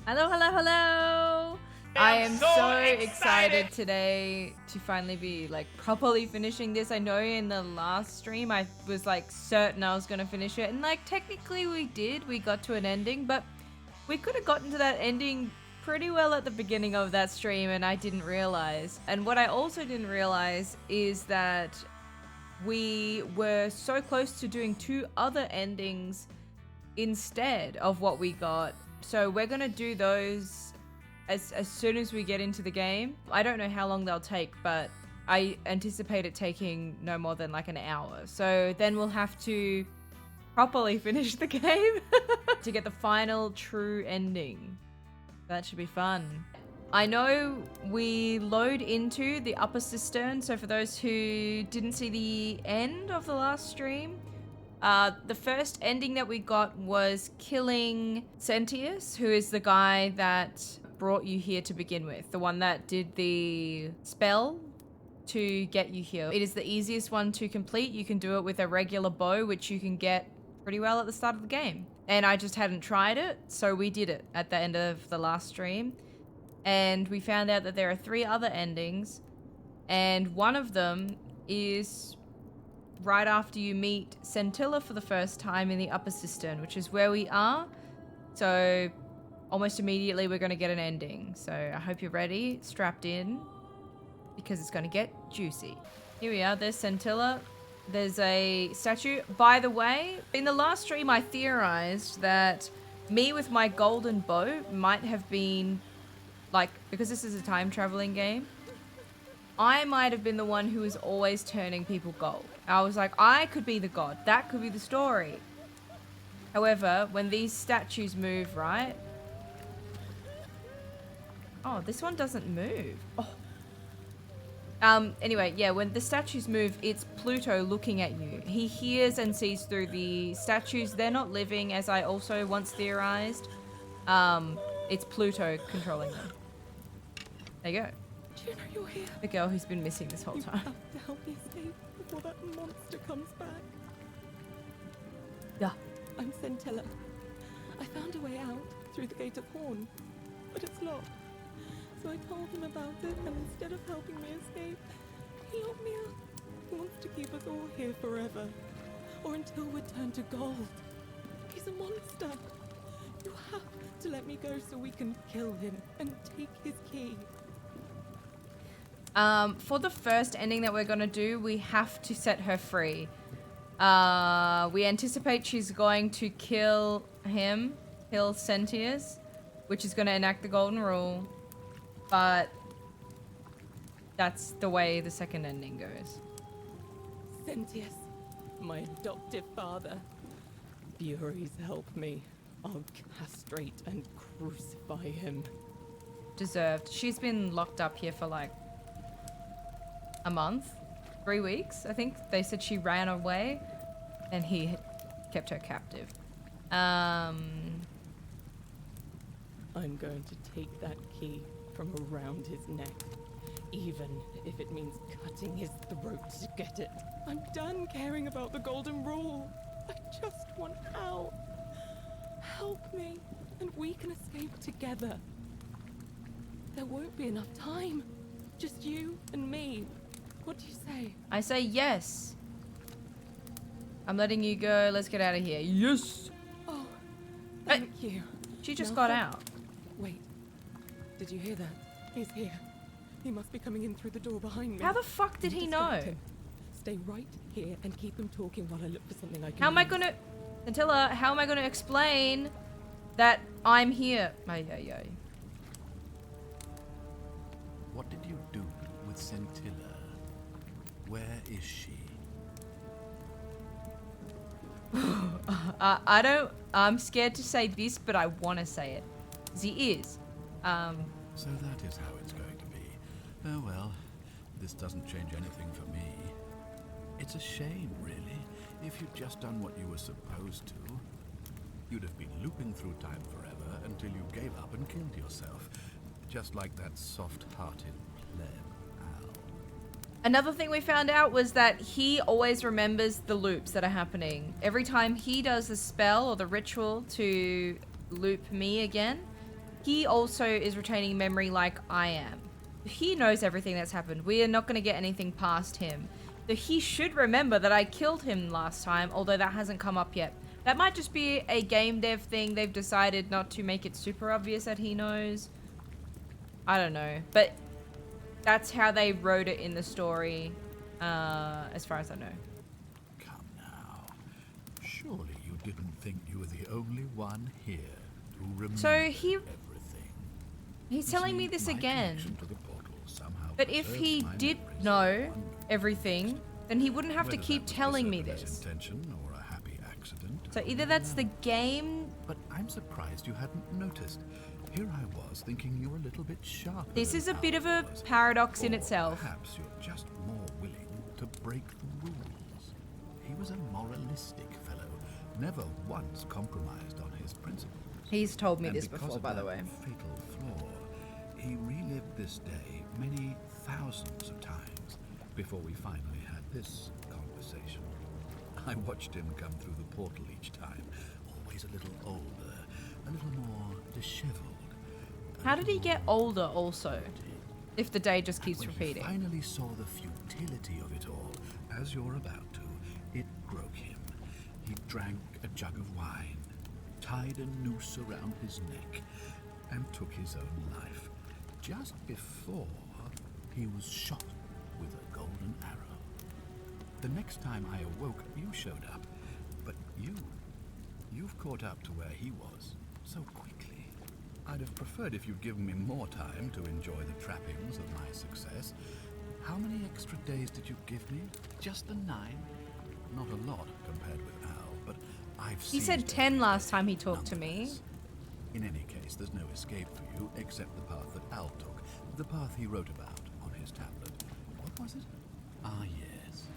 Hello, hello, hello! I am so excited today to finally be like properly finishing this. I know in the last stream I was like certain I was gonna finish it, and like technically we did. We got to an ending, but we could have gotten to that ending pretty well at the beginning of that stream, and I didn't realize. And what I also didn't realize is that we were so close to doing 2 other endings instead of what we got. So we're gonna do those as soon as we get into the game. I don't know how long they'll take, but I anticipate it taking no more than like an hour. So then we'll have to properly finish the game to get the final true ending. That should be fun. I know we load into the upper cistern, so for those who didn't see the end of the last stream, the first ending that we got was killing Sentius, who is the guy that brought you here to begin with. The one that did the spell to get you here. It is the easiest one to complete. You can do it with a regular bow, which you can get pretty well at the start of the game. And I just hadn't tried it, so we did it at the end of the last stream. And we found out that there are 3 other endings, and one of them is right after you meet Centilla for the first time in the upper cistern, which is where we are. So almost immediately we're going to get an ending. So I hope you're ready, strapped in, because it's going to get juicy. Here we are. There's Centilla. There's a statue. By the way, in the last stream I theorized that me with my golden bow might have been, like, because this is a time traveling game, I might have been the one who was always turning people gold. I was like, I could be the god. That could be the story. However, when these statues move, right? Oh, this one doesn't move. Oh. Anyway, yeah, when the statues move, it's Pluto looking at you. He hears and sees through the statues. They're not living, as I also once theorized. It's Pluto controlling them. There you go. Juno, you're here. The girl who's been missing this whole time. You have to help me escape before that monster comes back. Yeah. I'm Centilla. I found a way out through the Gate of Horn, but it's locked. So I told him about it, and instead of helping me escape, he locked me up. He wants to keep us all here forever, or until we're turned to gold. He's a monster. You have to let me go so we can kill him and take his key. For the first ending that we're gonna do, we have to set her free. We anticipate she's going to kill him, kill Sentius, which is gonna enact the golden rule, but that's the way the second ending goes. Sentius, my adoptive father. Furies help me. I'll castrate and crucify him. Deserved. She's been locked up here for like a month, 3 weeks, I think. They said she ran away and he kept her captive. I'm going to take that key from around his neck, even if it means cutting his throat to get it. I'm done caring about the golden rule. I just want out. Help me, and we can escape together. There won't be enough time. Just you and me. What do you say? I say yes. I'm letting you go. Let's get out of here. Yes. Oh, thank you. She just Now got for- out. Wait. Did you hear that? He's here. He must be coming in through the door behind me. How the fuck did he know? Distract him. Stay right here and keep him talking while I look for something I can How am I use. gonna... Centilla, how am I gonna explain that I'm here? Ay, ay, ay. What did you do with Centilla? Where is she? I'm scared to say this, but I want to say it. He is. So that is how it's going to be. Oh well, this doesn't change anything for me. It's a shame, really. If you'd just done what you were supposed to, you'd have been looping through time forever until you gave up and killed yourself. Just like that soft-hearted pleb, Al. Another thing we found out was that he always remembers the loops that are happening. Every time he does the spell or the ritual to loop me again, he also is retaining memory like I am. He knows everything that's happened. We are not going to get anything past him. So he should remember that I killed him last time, although that hasn't come up yet. That might just be a game dev thing. They've decided not to make it super obvious that he knows. I don't know. But that's how they wrote it in the story, as far as I know. Come now. Surely you didn't think you were the only one here who remembered everything. He's telling me this again. To the portal somehow But if he preserves my did memories know of one everything, then he wouldn't have to Whether keep that was telling me deservedness this. intention or a happy accident, So I either don't that's the know. game. But I'm surprised you hadn't noticed. Here I was thinking you were a little bit sharper. This than is a bit of Al a was. paradox in Or itself. Perhaps you're just more willing to break the rules. He was a moralistic fellow, never once compromised on his principles. He's told me And this because before, of by the that way. fatal flaw, he relived this day many thousands of times before we finally had this conversation. I watched him come through the portal each time, always a little older, a little more disheveled. How did he get older also? If the day just keeps When repeating. he finally saw the futility of it all, as you're about to, it broke him. He drank a jug of wine, tied a noose around his neck, and took his own life, just before he was shot with a golden arrow. The next time I awoke, you showed up, but you've caught up to where he was so quickly. I'd have preferred if you'd given me more time to enjoy the trappings of my success. How many extra days did you give me? Just the 9? Not a lot compared with Al, but I've He seized said 10 every last day time he talked to me. nonetheless. In any case, there's no escape for you except the path that Al took, the path he wrote about on his tablet. What was it? Ah, yes.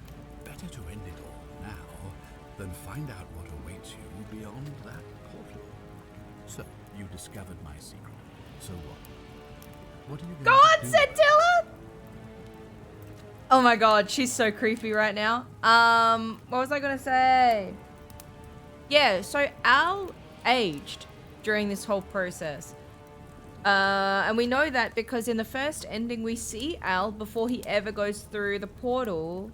Better to end it all now than find out what awaits you beyond that portal. So, you discovered my secret. So what? What are you Go going on, to do? Centilla! Oh my god, she's so creepy right now. What was I gonna say? Yeah, so Al aged during this whole process. And we know that because in the first ending we see Al before he ever goes through the portal.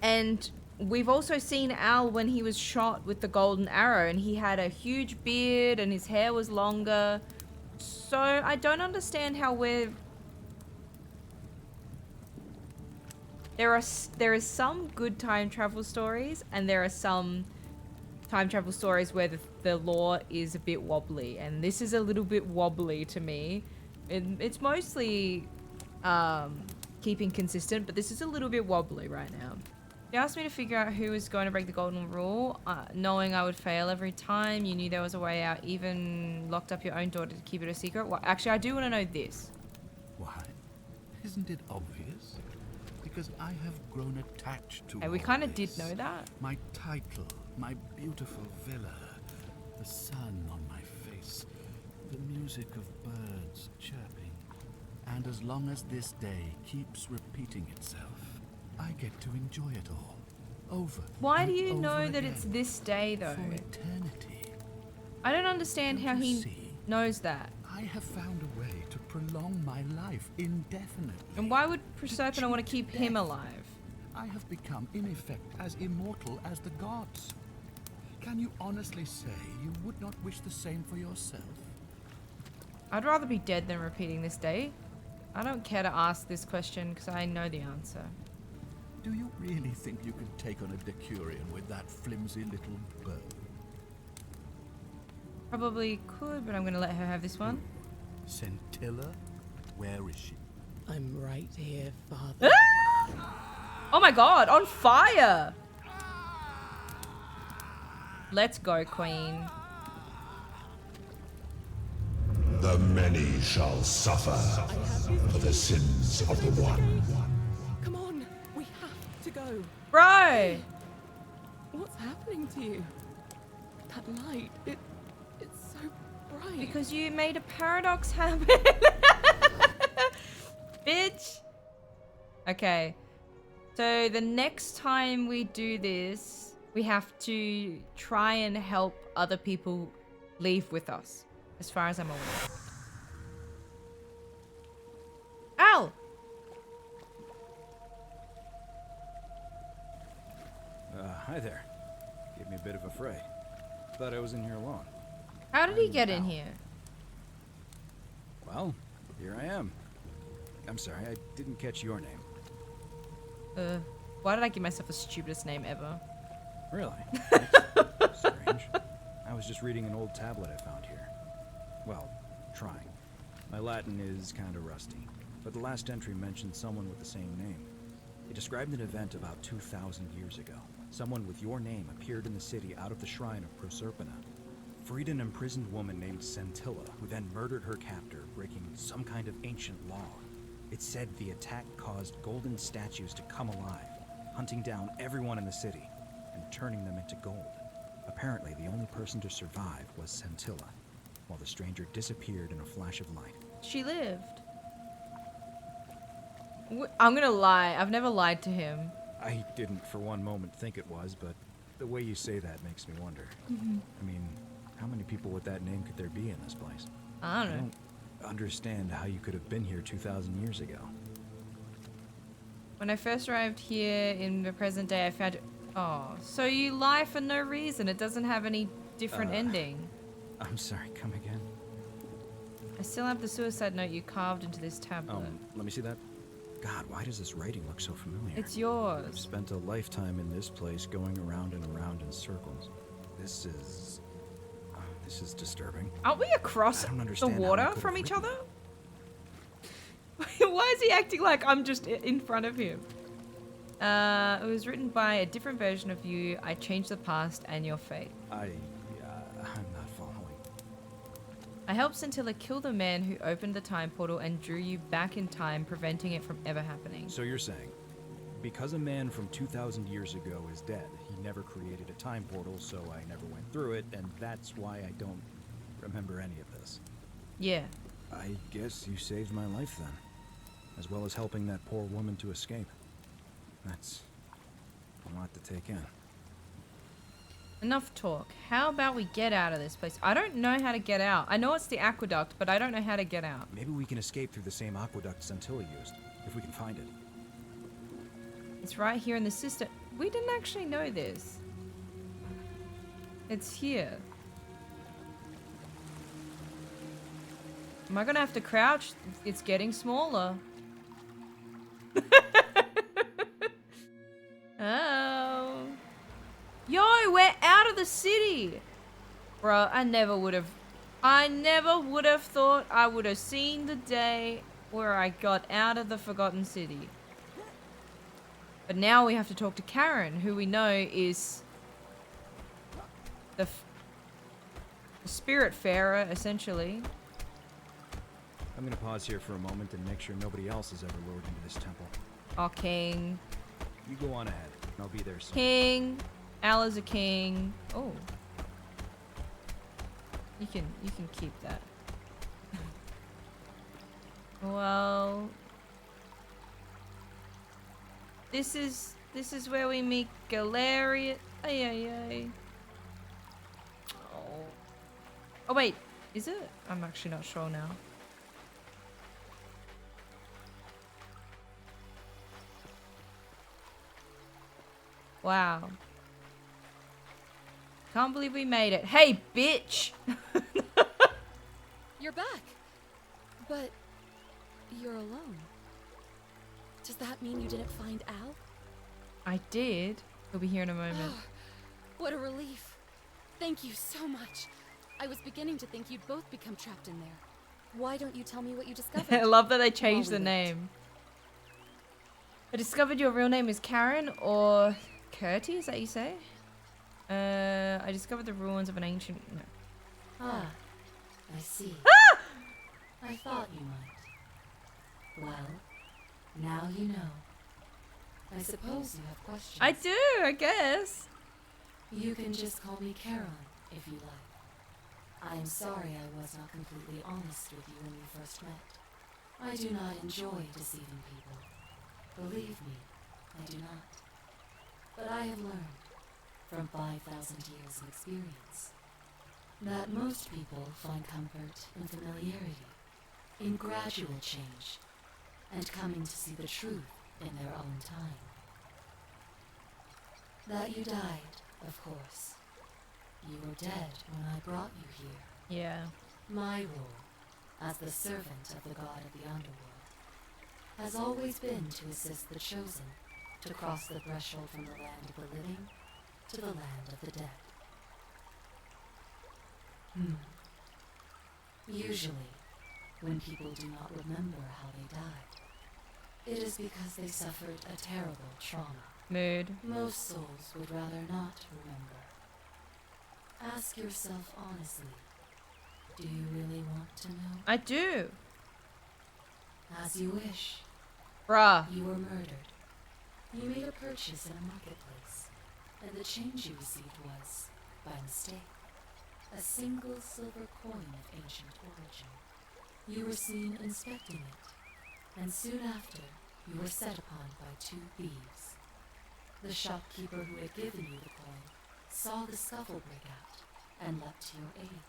And we've also seen Al when he was shot with the golden arrow and he had a huge beard and his hair was longer. So I don't understand how we're... There is some good time travel stories and there are some time travel stories where the lore is a bit wobbly, and this is a little bit wobbly to me. It's mostly keeping consistent, but this is a little bit wobbly right now. You asked me to figure out who was going to break the golden rule, knowing I would fail every time. You knew there was a way out, even locked up your own daughter to keep it a secret. Well, actually, I do want to know this. Why? Isn't it obvious? Because I have grown attached to And we all kind of did this. know that. My title, my beautiful villa, the sun on my face, the music of birds chirping. And as long as this day keeps repeating itself, I get to enjoy it all. Over. Why and do you over know that again, it's this day, though? for eternity. I don't understand Don't how you he see? knows that. I have found a way to prolong my life indefinitely. And why would Proserpina want to keep him alive? I have become, in effect, as immortal as the gods. Can you honestly say you would not wish the same for yourself? I'd rather be dead than repeating this day. I don't care to ask this question because I know the answer. Do you really think you could take on a Decurion with that flimsy little bow? Probably could, but I'm going to let her have this one. Centilla? Where is she? I'm right here, Father. Oh my god, on fire! Let's go, Queen. The many shall suffer for the sins of the one. Come on, we have to go. Bro! What's happening to you? That light, it's so bright. Because you made a paradox happen. Bitch. Okay. So the next time we do this, we have to try and help other people leave with us. as far as I'm aware. Ow! Hi there. Gave me a bit of a fray. Thought I was in here alone. How did he get in here? Well, here I am. I'm sorry, I didn't catch your name. Why did I give myself the stupidest name ever? Really? That's strange. I was just reading an old tablet I found here. Well, trying. My Latin is kind of rusty, but the last entry mentioned someone with the same name. It described an event about 2,000 years ago. Someone with your name appeared in the city out of the shrine of Proserpina. Freed an imprisoned woman named Scintilla, who then murdered her captor, breaking some kind of ancient law. It said the attack caused golden statues to come alive, hunting down everyone in the city and turning them into gold. Apparently, the only person to survive was Scintilla, while the stranger disappeared in a flash of light. She lived. I'm gonna lie. I've never lied to him. I didn't for one moment think it was, but the way you say that makes me wonder. I mean, how many people with that name could there be in this place? I don't know. I don't understand how you could have been here 2,000 years ago. When I first arrived here in the present day, I found it. Oh, so you lie for no reason. It doesn't have any different ending. I'm sorry, come again? I still have the suicide note you carved into this tablet. Let me see that. God, why does this writing look so familiar? It's I've yours. spent a lifetime in this place going around and around in circles. This is disturbing. Aren't we across I don't the understand how water he could from have each written other? Why is he acting like I'm just in front of him? It was written by a different version of you. I changed the past and your fate. I'm not following. I helped Scintilla kill the man who opened the time portal and drew you back in time, preventing it from ever happening. So you're saying, because a man from 2,000 years ago is dead, he never created a time portal, so I never went through it, and that's why I don't remember any of this. Yeah. I guess you saved my life then, as well as helping that poor woman to escape. That's a lot to take in. Enough talk. How about we get out of this place? I don't know how to get out. I know it's the aqueduct, but I don't know how to get out. Maybe we can escape through the same aqueduct Scintilla used, if we can find it. It's right here in the system. We didn't actually know this. It's here. Am I gonna have to crouch? It's getting smaller. Oh. Yo, we're out of the city. Bro, I never would have thought I would have seen the day where I got out of the Forgotten City. But now we have to talk to Karen, who we know is the spirit farer, essentially. I'm gonna pause here for a moment and make sure nobody else is ever lured into this temple. Oh, king. You go on ahead, and I'll be there soon. King. Al is a king. Oh. You can keep that. Well, this is where we meet Galarian. Ay ay ay. Oh. Oh wait, is it? I'm actually not sure now. Wow. Can't believe we made it. Hey, bitch! You're back. But you're alone. Does that mean you didn't find Al? I did. He'll be here in a moment. What a relief. Thank you so much. I was beginning to think you'd both become trapped in there. Why don't you tell me what you discovered? I love that they changed the While we wait. name. I discovered your real name is Karen, or Curti, is that you say? I discovered the ruins of an ancient... No. Ah, I see. Ah! I thought you might. Well, now you know. I suppose you have questions. I do, I guess. You can just call me Caroline, if you like. I am sorry I was not completely honest with you when we first met. I do not enjoy deceiving people. Believe me, I do not. But I have learned, from 5,000 years of experience. that most people find comfort in familiarity, in gradual change, and coming to see the truth in their own time. That you died, of course. You were dead when I brought you here. Yeah. My role, as the servant of the god of the underworld, has always been to assist the chosen to cross the threshold from the land of the living to the land of the dead. Usually, when people do not remember how they died, it is because they suffered a terrible trauma. Mood. Most souls would rather not remember. Ask yourself honestly, do you really want to know? I do. As you wish. Bruh. You were murdered. You made a purchase in a marketplace, and the change you received was, by mistake, a single silver coin of ancient origin. You were seen inspecting it, and soon after, you were set upon by two thieves. The shopkeeper who had given you the coin saw the scuffle break out and leapt to your aid.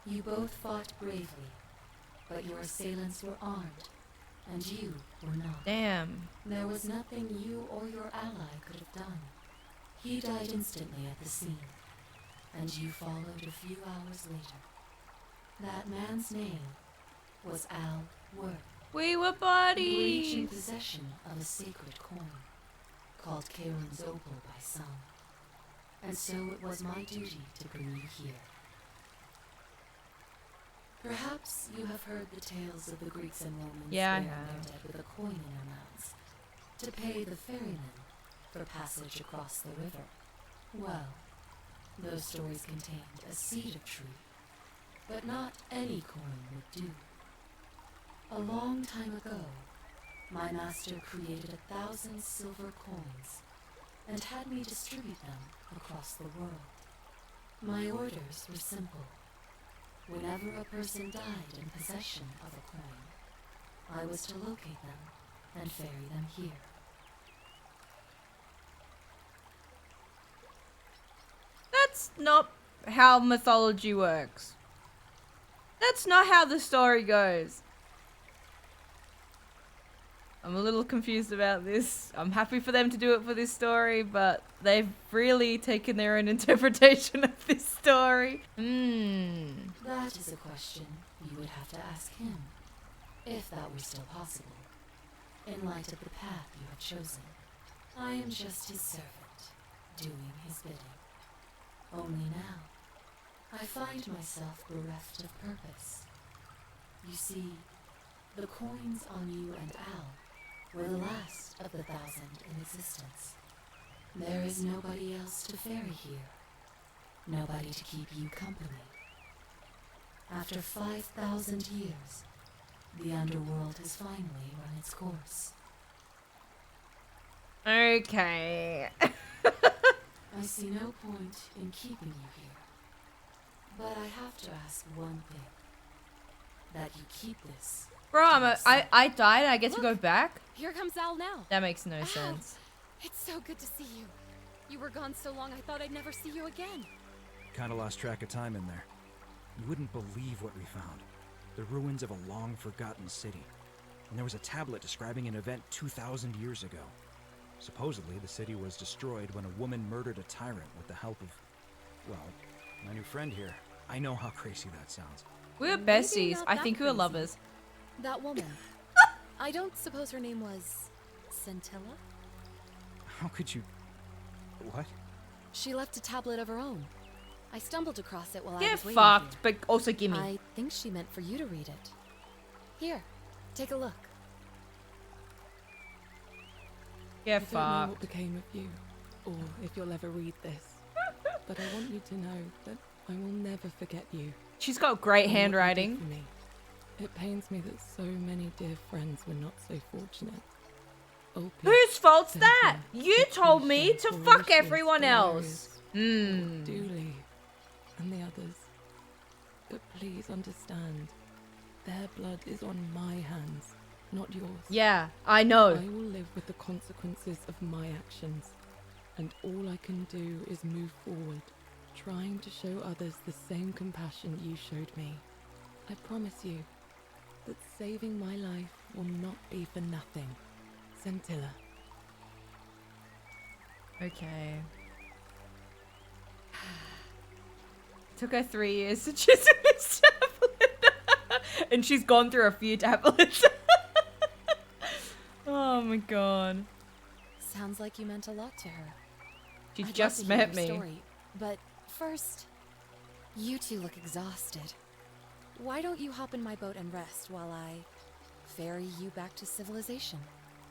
You both fought bravely, but your assailants were armed, and you were not. Damn. There was nothing you or your ally could have done. He died instantly at the scene, and you followed a few hours later. That man's name was Al Worth. We were You were buddies. each in possession of a sacred coin, called Karen's opal by some, and so it was my duty to bring you here. Perhaps you have heard the tales of the Greeks and Romans Yeah, I burying have. their dead with a coin in their mouths to pay the ferryman for passage across the river. Well, those stories contained a seed of truth, but not any coin would do. A long time ago, my master created 1,000 silver coins and had me distribute them across the world. My orders were simple. Whenever a person died in possession of a coin, I was to locate them and ferry them here. That's not how mythology works. That's not how the story goes. I'm a little confused about this. I'm happy for them to do it for this story, but they've really taken their own interpretation of this story. That is a question you would have to ask him, if that were still possible, in light of the path you have chosen. I am just his servant, doing his bidding. Only now, I find myself bereft of purpose. You see, the coins on you and Al were the last of the 1,000 in existence. There is nobody else to ferry here. Nobody to keep you company. After 5,000 years, the underworld has finally run its course. Okay. I see no point in keeping you here. But I have to ask one thing. That you keep this. Bro, I died. I get to go back? Here comes Al now. That makes no Al, sense. it's so good to see you. You were gone so long, I thought I'd never see you again. Kinda lost track of time in there. You wouldn't believe what we found. The ruins of a long-forgotten city. And there was a tablet describing an event 2,000 years ago. Supposedly, the city was destroyed when a woman murdered a tyrant with the help of, well, my new friend here. I know how crazy that sounds. We were Maybe besties. not I that think we were crazy. lovers. That woman. I don't suppose her name was Scintilla? How could you... What? She left a tablet of her own. I stumbled across it while I Get was waiting fucked, here. but also gimme. I think she meant for you to read it. Here, take a look. Get I don't know what fucked. became of you, or if you'll ever read this, but I want you to know that I will never forget you. She's got great and what you did handwriting. for me. It pains me that so many dear friends were not so fortunate. Opie, Whose fault's Thank that? you. You told me to Patricia, fuck Mauritius, everyone else. Valerius, Dooley, and the others. But please understand, their blood is on my hands, not yours. Yeah, I know. I will live with the consequences of my actions, and all I can do is move forward trying to show others the same compassion you showed me. I promise you that saving my life will not be for nothing. Scintilla. Okay. Took her 3 years to choose this tablet. And she's gone through a few tablets. Oh my god. Sounds like you meant a lot to her. She I'd just love to hear met your me. story, but first, you two look exhausted. Why don't you hop in my boat and rest while I ferry you back to civilization?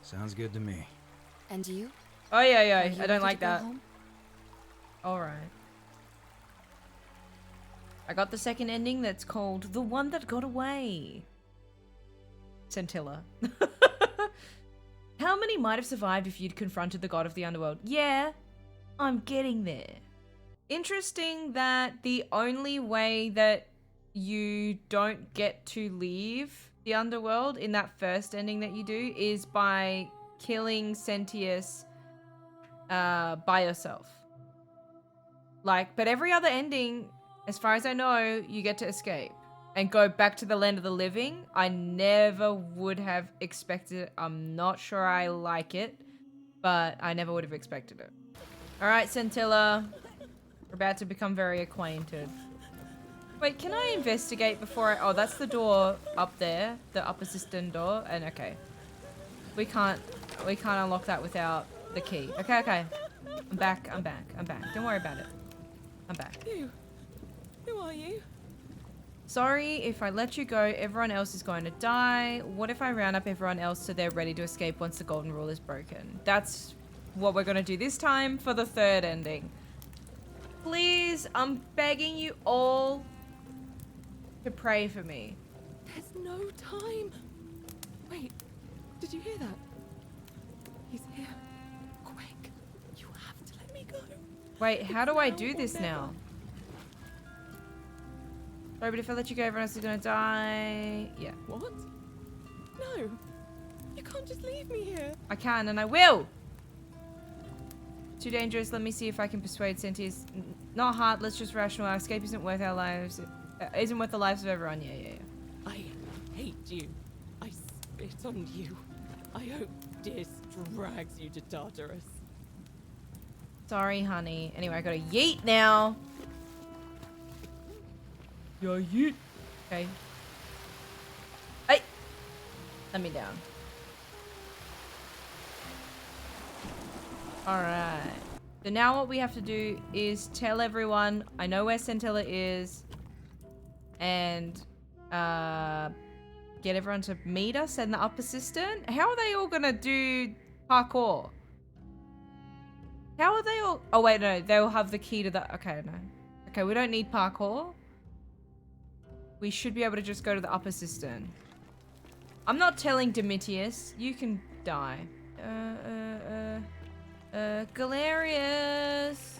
Sounds good to me. And you? Oh yeah, Are yeah. you I ready don't to like go that. home? Alright. I got the second ending that's called The One That Got Away. Scintilla. How many might have survived if you'd confronted the god of the underworld? Yeah, I'm getting there. Interesting that the only way that you don't get to leave the underworld in that first ending that you do is by killing Sentius by yourself. Like, but every other ending, as far as I know, you get to escape and go back to the land of the living. I never would have expected it. I'm not sure I like it, but I never would have expected it. All right, Scintilla. We're about to become very acquainted. Wait, can I investigate before I... Oh, that's the door up there. The upper cistern door. And okay. We can't unlock that without the key. Okay, okay. I'm back. Don't worry about it. I'm back. Who are you? Sorry, if I let you go, everyone else is going to die. What if I round up everyone else so they're ready to escape once the golden rule is broken? That's what we're going to do this time for the third ending. Please, I'm begging you all to pray for me. There's no time. Wait, did you hear that? He's here. Quick, you have to let me go. Wait, how do I do Now or this never. now? Sorry, but if I let you go, everyone else is going to die. Yeah, What? No, you can't just leave me here. I can and I will. Too dangerous. Let me see if I can persuade Sentius. Not hard. Let's just rational. Our escape isn't worth our lives. Isn't worth the lives of everyone. Yeah, yeah, yeah. I hate you. I spit on you. I hope Dis drags you to Tartarus. Sorry, honey. Anyway, I gotta yeet now. Yeah, yeet. Okay. Hey! Let me down. Alright. So now what we have to do is tell everyone, I know where Scintilla is, and get everyone to meet us in the upper cistern. How are they all gonna do parkour? How are they all? Oh wait, no, they'll have the key to the. Okay, no. Okay, we don't need parkour. We should be able to just go to the upper cistern. I'm not telling Domitius. You can die. Galerius.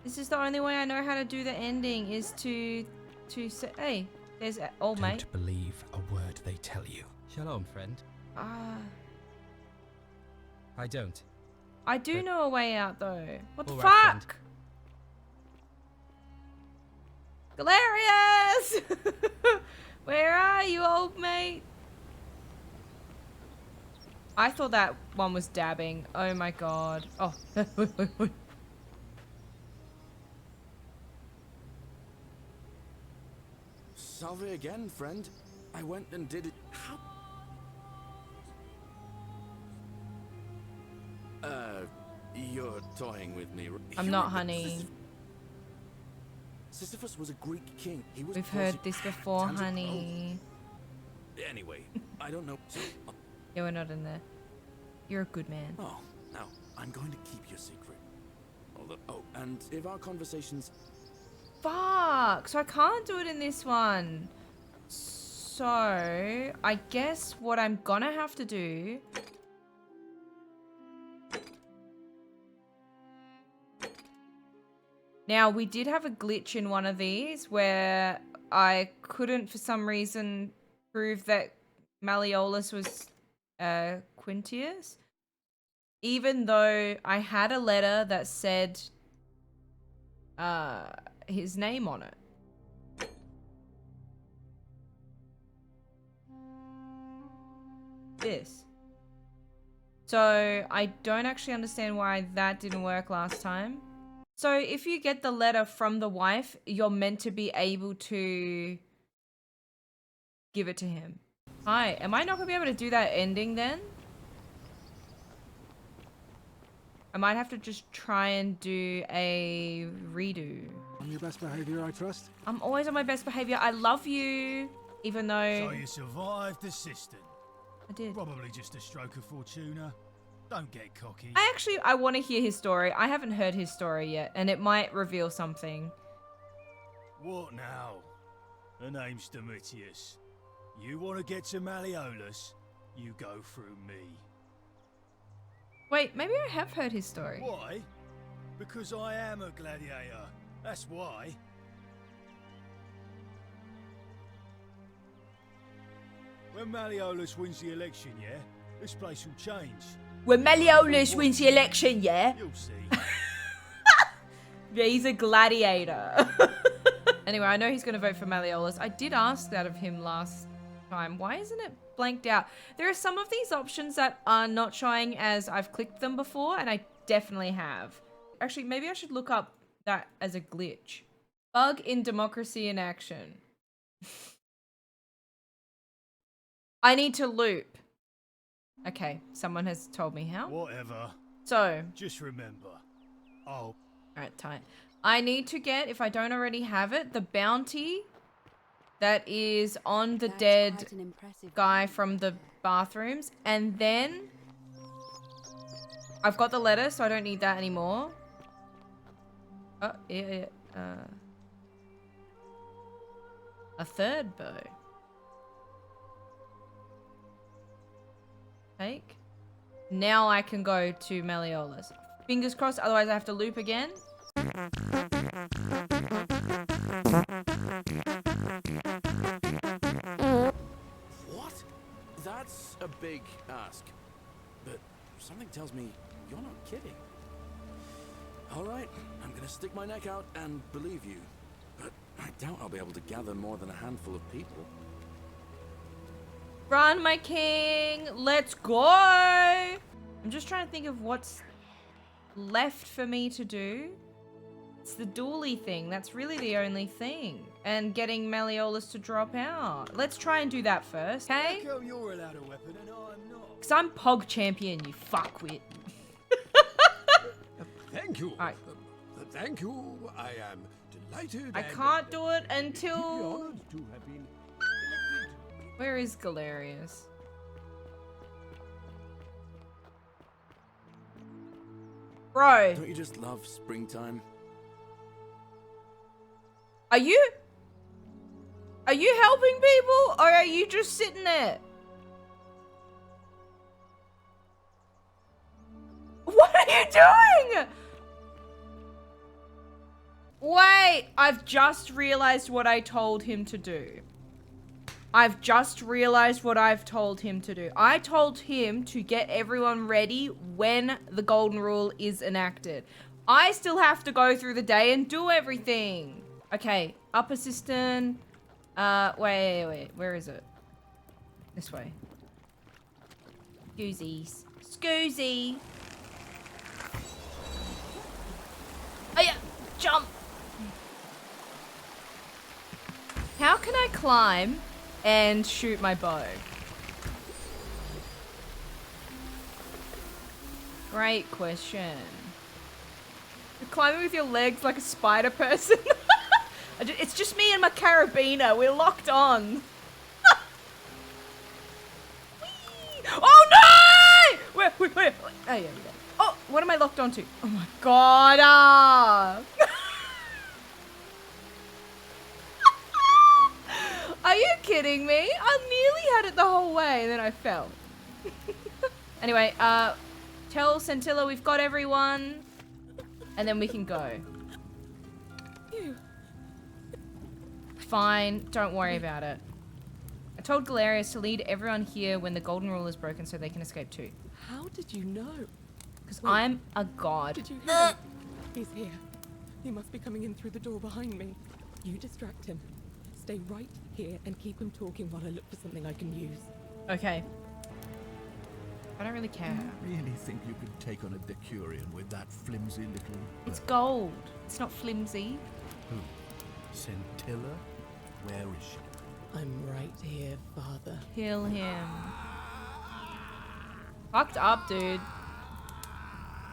This is the only way I know how to do the ending is to say, hey, there's old mate. Don't believe a word they tell you. Shalom, friend. I don't. I do know a way out though. What the All right, fuck? Galerius! Where are you, old mate? I thought that one was dabbing. Oh my god. Oh. Salve again, friend. I went and did it. How? You're toying with me. I'm not, honey. Sisyphus was a Greek king. He was. We've heard this before, Tangible. honey. Anyway, I don't know. So, Yeah, we're not in there. You're a good man. oh, now I'm going to keep your secret. Although, oh, and if our conversations. Fuck! So I can't do it in this one. So, I guess what I'm gonna have to do... Now, we did have a glitch in one of these where I couldn't, for some reason, prove that Malleolus was Quintius. Even though I had a letter that said... his name on it. This. So I don't actually understand why that didn't work last time. So if you get the letter from the wife, you're meant to be able to give it to him. Hi, am I not gonna be able to do that ending then? I might have to just try and do a redo. On your best behavior, I trust? I'm always on my best behavior. I love you, even though... So you survived the cistern. I did. Probably just a stroke of fortuna. Don't get cocky. I want to hear his story. I haven't heard his story yet, and it might reveal something. What now? The name's Domitius. You want to get to Malleolus, you go through me. Wait, maybe I have heard his story. Why? Because I am a gladiator. That's why. When Malleolus wins the election, yeah, this place will change. When Malleolus wins the election, yeah? You'll see. Yeah, he's a gladiator. Anyway, I know he's going to vote for Malleolus. I did ask that of him last time. Why isn't it blanked out? There are some of these options that are not showing as I've clicked them before, and I definitely have. Actually, maybe I should look up that as a glitch. Bug in democracy in action. I need to loop. Okay, someone has told me how. Whatever. So. Just remember. Oh. Alright, tight. I need to get, if I don't already have it, the bounty that is on the dead guy from the bathrooms. And then I've got the letter, so I don't need that anymore. Oh, yeah. A third bow. Take. Now I can go to Malleolus. Fingers crossed, otherwise I have to loop again. What? That's a big ask. But something tells me you're not kidding. Alright, I'm gonna stick my neck out and believe you. But I doubt I'll be able to gather more than a handful of people. Run, my king! Let's go! I'm just trying to think of what's left for me to do. It's the dually thing. That's really the only thing. And getting Malleolus to drop out. Let's try and do that first, okay? How come you're allowed a weapon and I'm not? Because I'm Pog champion, you fuckwit. Thank you. Alright. Thank you. I am delighted. I can't do it until... Where is Galerius? Bro. Don't you just love springtime? Are you helping people or are you just sitting there? What are you doing? Wait, I've just realized what I told him to do. I've just realized what I've told him to do. I told him to get everyone ready when the golden rule is enacted. I still have to go through the day and do everything. Okay, upper cistern. Wait. Where is it? This way. Scoozies. Scoozy. Oh yeah, jump. How can I climb and shoot my bow? Great question. You're climbing with your legs like a spider person. It's just me and my carabiner. We're locked on. Oh no! Where? Oh yeah, we go. Oh, what am I locked onto? Oh my god! Are you kidding me? I nearly had it the whole way and then I fell. Anyway, tell Centilla we've got everyone and then we can go. Fine, don't worry about it. I told Galerius to lead everyone here when the golden rule is broken so they can escape too. How did you know? Because I'm a god. Did you hear him? He's here. He must be coming in through the door behind me. You distract him. Stay right here and keep him talking while I look for something I can use. Okay. I don't really care. You really think you could take on a Decurion with that flimsy little... It's gold. It's not flimsy. Who? Scintilla? Where is she? I'm right here, Father. Kill him. Fucked up, dude.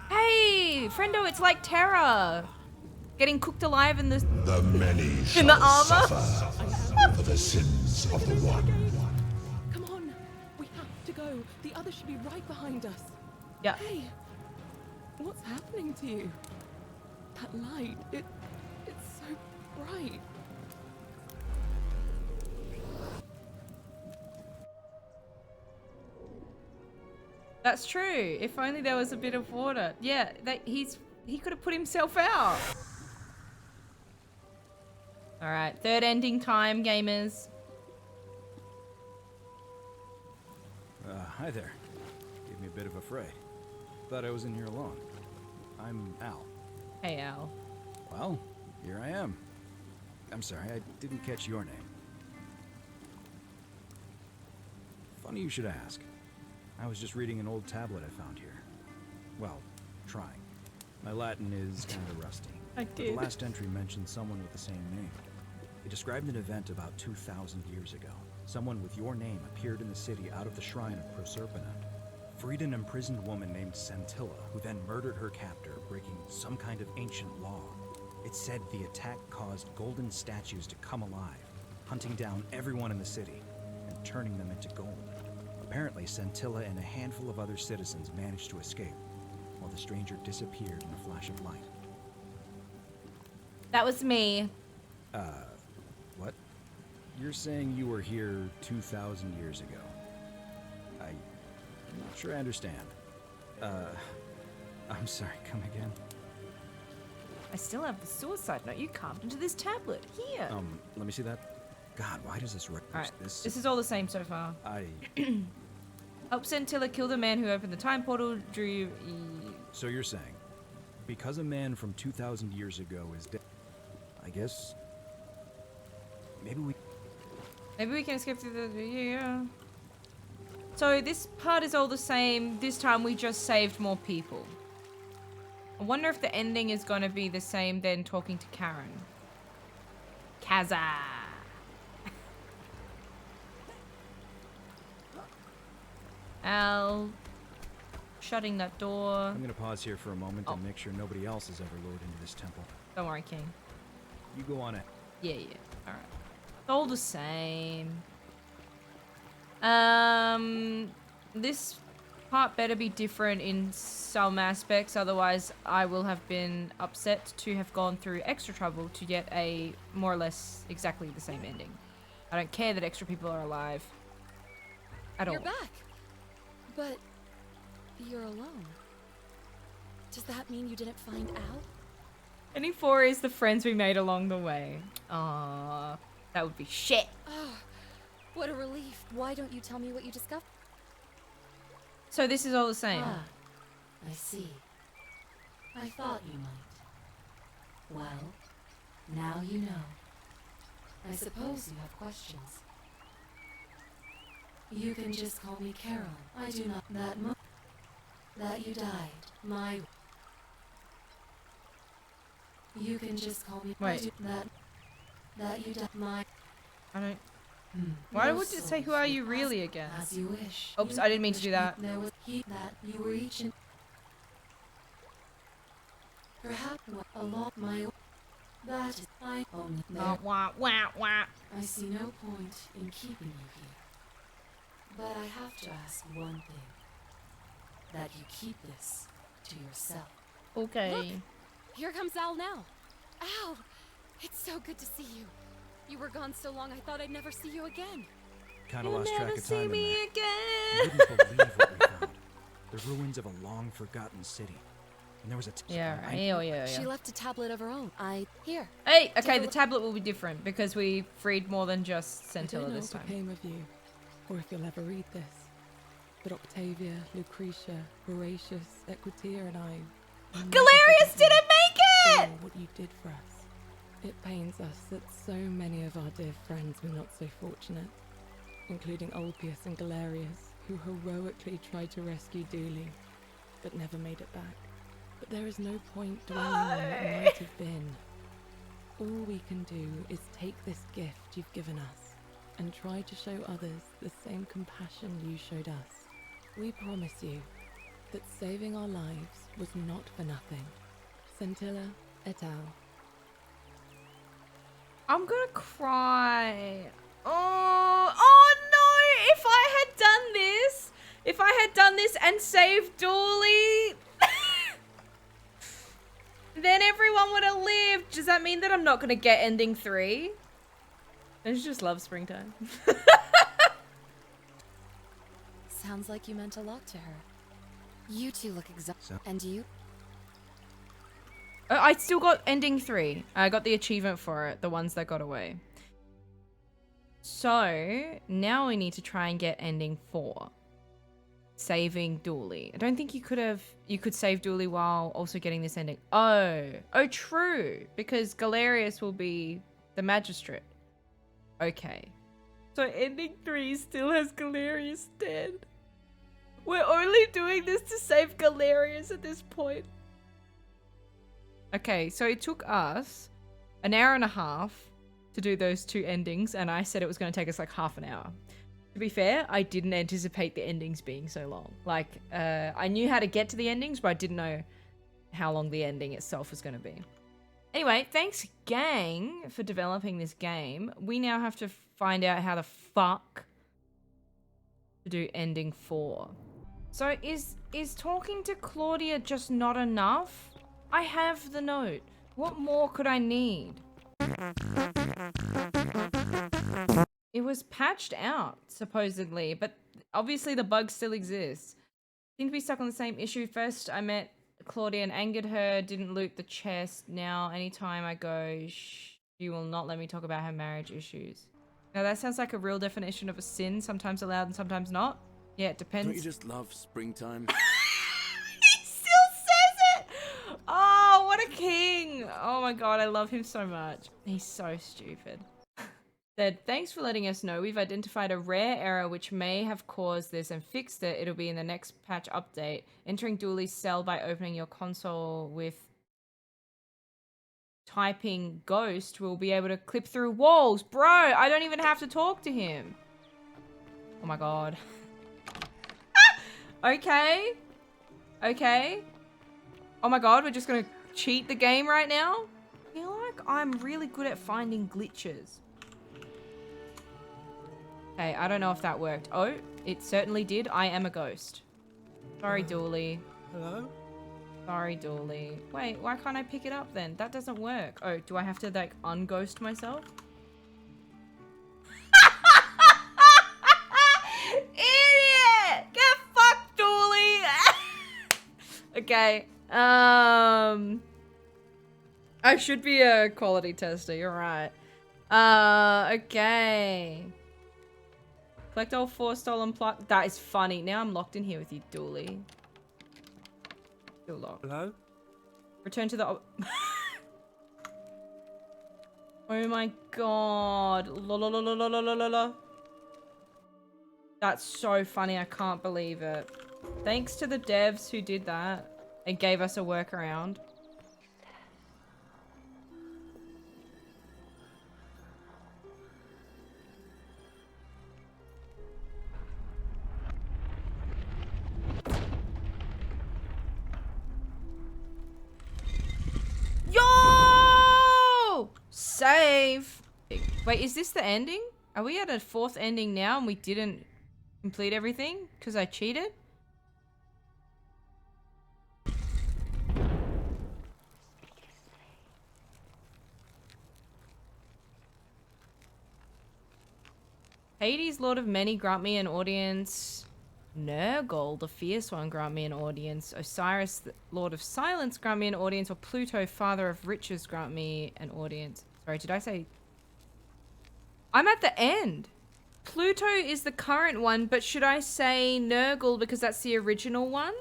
Hey, friendo, it's like Terra. Getting cooked alive in the... The many shall in the armor. suffer for the sins of the one. Come on. We have to go. The other should be right behind us. Yeah. Hey, what's happening to you? That light, it's so bright. That's true. If only there was a bit of water. Yeah, he could have put himself out. All right, third ending time, gamers. Hi there. Gave me a bit of a fright. Thought I was in here alone. I'm Al. Hey, Al. Well, here I am. I'm sorry, I didn't catch your name. Funny you should ask. I was just reading an old tablet I found here. Well, trying. My Latin is kind of rusty. But the last entry mentioned someone with the same name. It described an event about 2,000 years ago. Someone with your name appeared in the city out of the shrine of Proserpina, freed an imprisoned woman named Scintilla, who then murdered her captor, breaking some kind of ancient law. It said the attack caused golden statues to come alive, hunting down everyone in the city and turning them into gold. Apparently, Scintilla and a handful of other citizens managed to escape, while the stranger disappeared in a flash of light. That was me. What? You're saying you were here 2,000 years ago? I'm not sure I understand. I'm sorry, come again? I still have the suicide note you carved into this tablet. Here. Let me see that. God, why does this record Alright, this? this is all the same so far. Help Scintilla kill the man who opened the time portal, drew... So you're saying, because a man from 2,000 years ago is dead, I guess... Maybe we can escape through the... Yeah. So this part is all the same. This time we just saved more people. I wonder if the ending is going to be the same then talking to Karen. Kaza. Al. Shutting that door. I'm going to pause here for a moment and make sure nobody else has ever lured into this temple. Don't worry, King. You go on it. Yeah. Alright. It's all the same. This part better be different in some aspects, otherwise I will have been upset to have gone through extra trouble to get a more or less exactly the same ending. I don't care that extra people are alive. At all. You're back. But you're alone. Does that mean you didn't find Al? Any 4 is the friends we made along the way. Aww. That would be shit. Oh, what a relief. Why don't you tell me what you discovered? So this is all the same. Ah, I see. I thought you might. Well, now you know. I suppose you have questions. You can just call me Carol. I do not... That you died. You can just call me... Wait. That you died. I don't... Why would it say who are you really again? As you wish. Oops, I didn't mean to do that. There was that you were each in... Perhaps along my... That is I only there. Wah. I see no point in keeping you here. But I have to ask one thing. That you keep this to yourself. Okay. Look, here comes Al now. Al, it's so good to see you. You were gone so long I thought I'd never see you again. Kind of lost track of time in there. me You again. wouldn't believe what we found. The ruins of a long-forgotten city. And there was a... Yeah. She left a tablet of her own. Here. Hey, okay, the tablet will be different because we freed more than just Scintilla this I don't know time. what became of you, or if you'll ever read this. But Octavia, Lucretia, Horatius, Equitia, and I... Galerius didn't make it! What you did for us. It pains us that so many of our dear friends were not so fortunate, including Ulpius and Galerius, who heroically tried to rescue Dooley, but never made it back. But there is no point dwelling on what might have been. All we can do is take this gift you've given us and try to show others the same compassion you showed us. We promise you that saving our lives was not for nothing. Scintilla et al. I'm gonna cry. Oh no! If I had done this and saved Dooley, then everyone would have lived. Does that mean that I'm not gonna get ending 3? I just love springtime. Sounds like you meant a lot to her. You two look exhausted. And you? I still got ending 3. I got the achievement for it, the ones that got away. So now we need to try and get ending 4. Saving Dooley. I don't think you could save Dooley while also getting this ending. Oh, true. Because Galerius will be the magistrate. Okay. So ending 3 still has Galerius dead. We're only doing this to save Galerius at this point. Okay, so it took us an hour and a half to do those 2 endings, and I said it was going to take us like half an hour. To be fair, I didn't anticipate the endings being so long. Like, I knew how to get to the endings, but I didn't know how long the ending itself was going to be. Anyway, thanks gang for developing this game. We now have to find out how the fuck to do ending 4. So is talking to Claudia just not enough? I have the note. What more could I need? It was patched out, supposedly, but obviously the bug still exists. Seem to be stuck on the same issue. First, I met Claudia and angered her, didn't loot the chest. Now, anytime I go, she will not let me talk about her marriage issues. Now, that sounds like a real definition of a sin, sometimes allowed and sometimes not. Yeah, it depends. Don't you just love springtime? He still says it! Oh, what a king! Oh my god, I love him so much. He's so stupid. Said, thanks for letting us know. We've identified a rare error which may have caused this and fixed it. It'll be in the next patch update. Entering Dooley's cell by opening your console with typing ghost will be able to clip through walls. Bro, I don't even have to talk to him. Oh my god. Okay. Okay. Oh my god, we're just gonna cheat the game right now? I feel like I'm really good at finding glitches. Okay, I don't know if that worked. Oh, it certainly did. I am a ghost. Sorry, Dooley. Hello? Sorry, Dooley. Wait, why can't I pick it up then? That doesn't work. Oh, do I have to, like, unghost myself? Idiot! Get fucked, Dooley! Okay. I should be a quality tester. You're right. Okay. Collect all 4 stolen plot. That is funny. Now I'm locked in here with you, Dooley. Still locked. Hello? Return to the... Oh my god. La la la la la la la la. That's so funny. I can't believe it. Thanks to the devs who did that and gave us a workaround. Yo! Save. Wait, is this the ending? Are we at a 4th ending now and we didn't complete everything because I cheated? Hades, Lord of Many, grant me an audience. Nurgle, the Fierce One, grant me an audience. Osiris, the Lord of Silence, grant me an audience. Or Pluto, Father of Riches, grant me an audience. Sorry, did I say... I'm at the end. Pluto is the current one, but should I say Nurgle because that's the original one?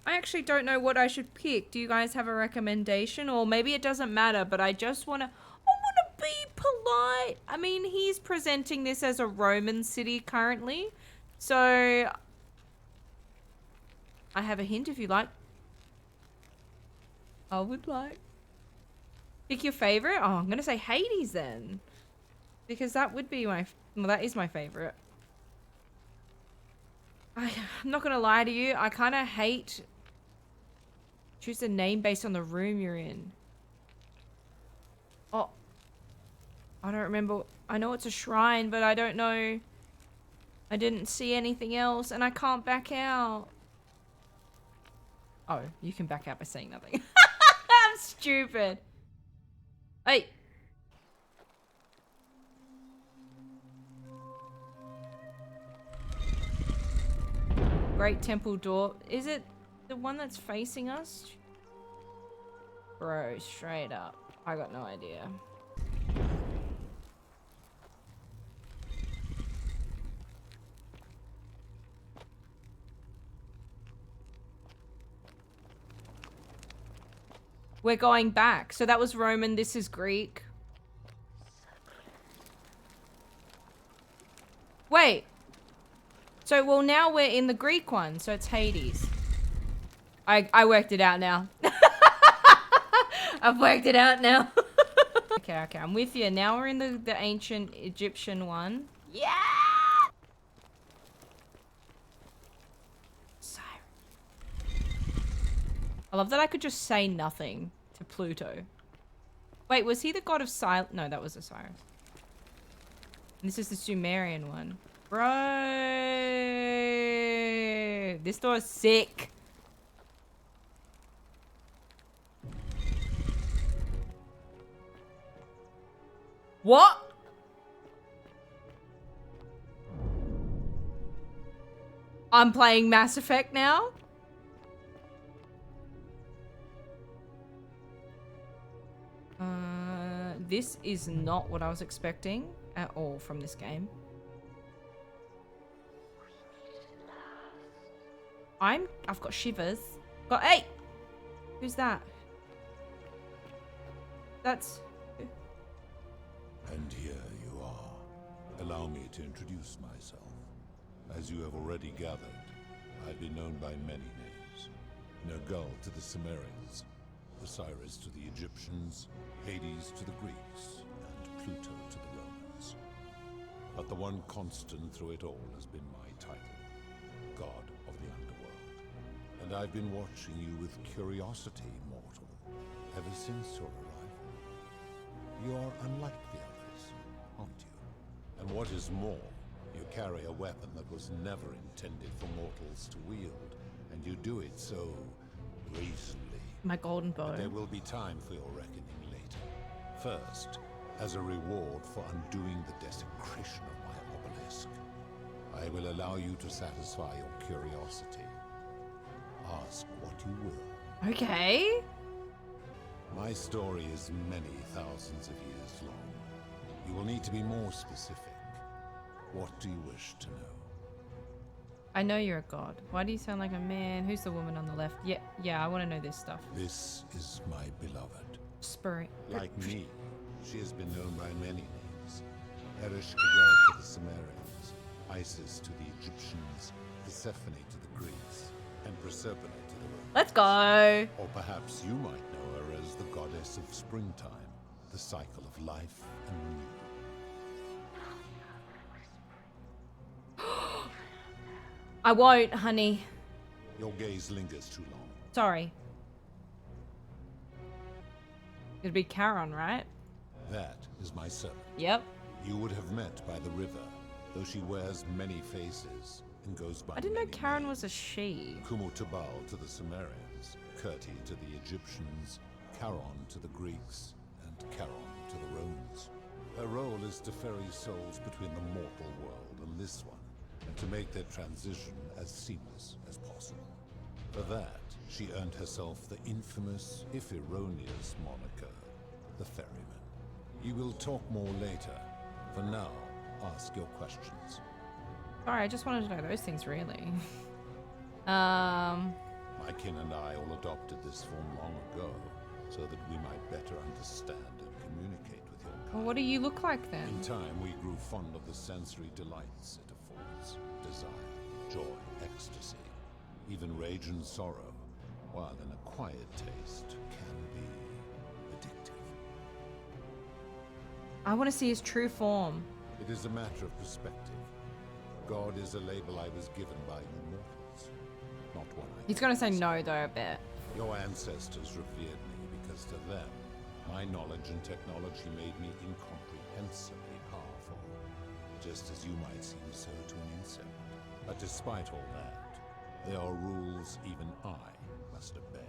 I actually don't know what I should pick. Do you guys have a recommendation? Or maybe it doesn't matter, but I just want to be polite. I mean, he's presenting this as a Roman city currently. So I have a hint if you like. I would like. Pick your favorite? Oh, I'm going to say Hades then. Because that would be my... Well, that is my favorite. I'm not going to lie to you. I kind of hate... Choose a name based on the room you're in. Oh. I don't remember. I know it's a shrine, but I don't know. I didn't see anything else, and I can't back out. Oh, you can back out by saying nothing. I'm stupid. Hey. Great temple door. Is it the one that's facing us? Bro, straight up. I got no idea. We're going back. So that was Roman, this is Greek. Wait. So, well, now we're in the Greek one, so it's Hades. I worked it out now. I've worked it out now. Okay, I'm with you. Now we're in the ancient Egyptian one. Yeah! I love that I could just say nothing to Pluto. Wait, was he the god of silence? No, that was Osiris. And this is the Sumerian one. Bro! This door is sick. What? I'm playing Mass Effect now? This is not what I was expecting at all from this game. I've got shivers. Hey! Who's that? That's... And here you are. Allow me to introduce myself. As you have already gathered, I've been known by many names. Nergal to the Sumerians, Osiris to the Egyptians, Hades to the Greeks, and Pluto to the Romans. But the one constant through it all has been my title, God of the Underworld. And I've been watching you with curiosity, mortal, ever since your arrival. You are unlike the others, aren't you? And what is more, you carry a weapon that was never intended for mortals to wield, and you do it so gracefully. My golden bow. But there will be time for your reckoning later. First, as a reward for undoing the desecration of my obelisk, I will allow you to satisfy your curiosity. Ask what you will. Okay. My story is many thousands of years long. You will need to be more specific. What do you wish to know? I know you're a god. Why do you sound like a man? Who's the woman on the left? Yeah, I want to know this stuff. This is my beloved. Spirit. Like me, she has been known by many names. Ereshkigal to the Sumerians, Isis to the Egyptians, Persephone to the Greeks, and Proserpine to the Romans. Let's go! Or perhaps you might know her as the goddess of springtime, the cycle of life and renewal. I won't, honey. Your gaze lingers too long. Sorry. It'd be Charon, right? That is my servant. Yep. You would have met by the river, though she wears many faces and goes by I didn't know many Charon names. was a she. Kumutubal to the Sumerians, Kirti to the Egyptians, Charon to the Greeks, and Charon to the Romans. Her role is to ferry souls between the mortal world and this one, and to make their transition as seamless as possible. For that, she earned herself the infamous, if erroneous, moniker, the Ferryman. You will talk more later. For now, ask your questions. Sorry, I just wanted to know those things, really. My My kin and I all adopted this form long ago, so that we might better understand and communicate with your kind. Well, what do you look like then? In time, we grew fond of the sensory delights it affords. Desire, joy, ecstasy, even rage and sorrow, while an acquired taste can be addictive. I want to see his true form. It is a matter of perspective. God is a label I was given by you mortals, not one I... He's going to say no, though, I bet. Your ancestors revered me because to them, my knowledge and technology made me incomprehensibly powerful, just as you might seem so to an insect. But despite all that, there are rules even I must obey.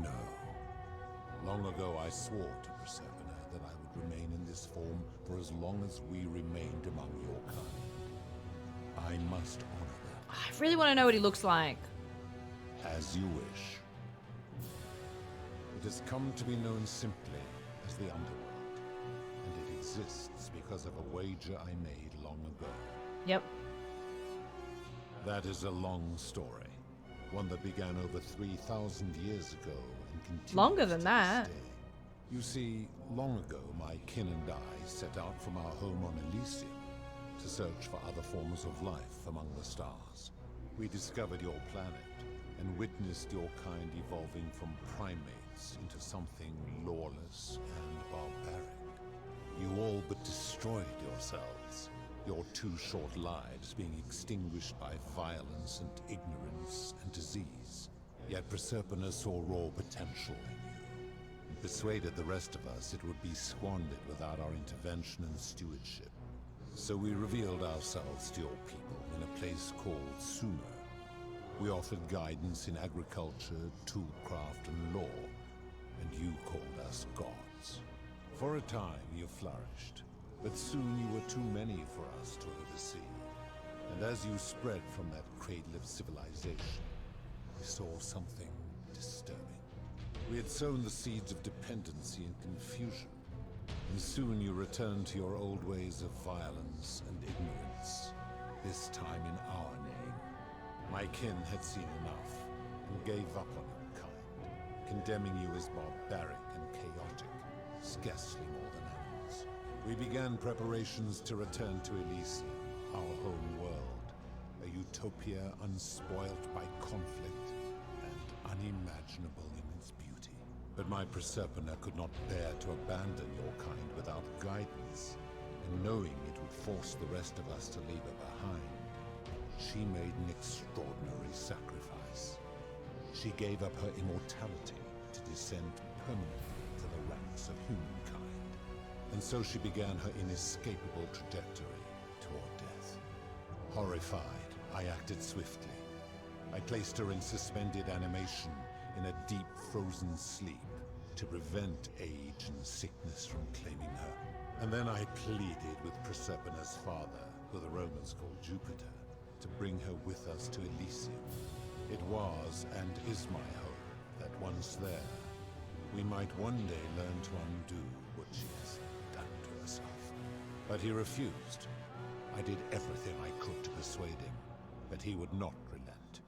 No. Long ago I swore to Persephone that I would remain in this form for as long as we remained among your kind. I must honor that. I really want to know what he looks like. As you wish. It has come to be known simply as the Underworld, and it exists because of a wager I made long ago. Yep. That is a long story, one that began over 3,000 years ago and continues Longer than to that. this day. You see, long ago my kin and I set out from our home on Elysium to search for other forms of life among the stars. We discovered your planet and witnessed your kind evolving from primates into something lawless and barbaric. You all but destroyed yourselves, your 2 short lives being extinguished by violence and ignorance and disease. Yet Persephone saw raw potential in you, and persuaded the rest of us it would be squandered without our intervention and stewardship. So we revealed ourselves to your people in a place called Sumer. We offered guidance in agriculture, toolcraft, and law, and you called us gods. For a time you flourished, but soon you were too many for us to oversee. And as you spread from that cradle of civilization, we saw something disturbing. We had sown the seeds of dependency and confusion, and soon you returned to your old ways of violence and ignorance, this time in our name. My kin had seen enough, and gave up on your kind, condemning you as barbaric and chaotic, scarcely more than animals. We began preparations to return to Elysium, our home world, a utopia unspoilt by conflict and unimaginable in its beauty. But my Persephone could not bear to abandon your kind without guidance, and knowing it would force the rest of us to leave her behind, she made an extraordinary sacrifice. She gave up her immortality to descend permanently to the ranks of humankind. And so she began her inescapable trajectory toward death. Horrified, I acted swiftly. I placed her in suspended animation in a deep frozen sleep to prevent age and sickness from claiming her. And then I pleaded with Persephone's father, who the Romans called Jupiter, to bring her with us to Elysium. It was and is my hope that once there, we might one day learn to undo what she has done to herself. But he refused. I did everything I could to persuade him, but he would not relent.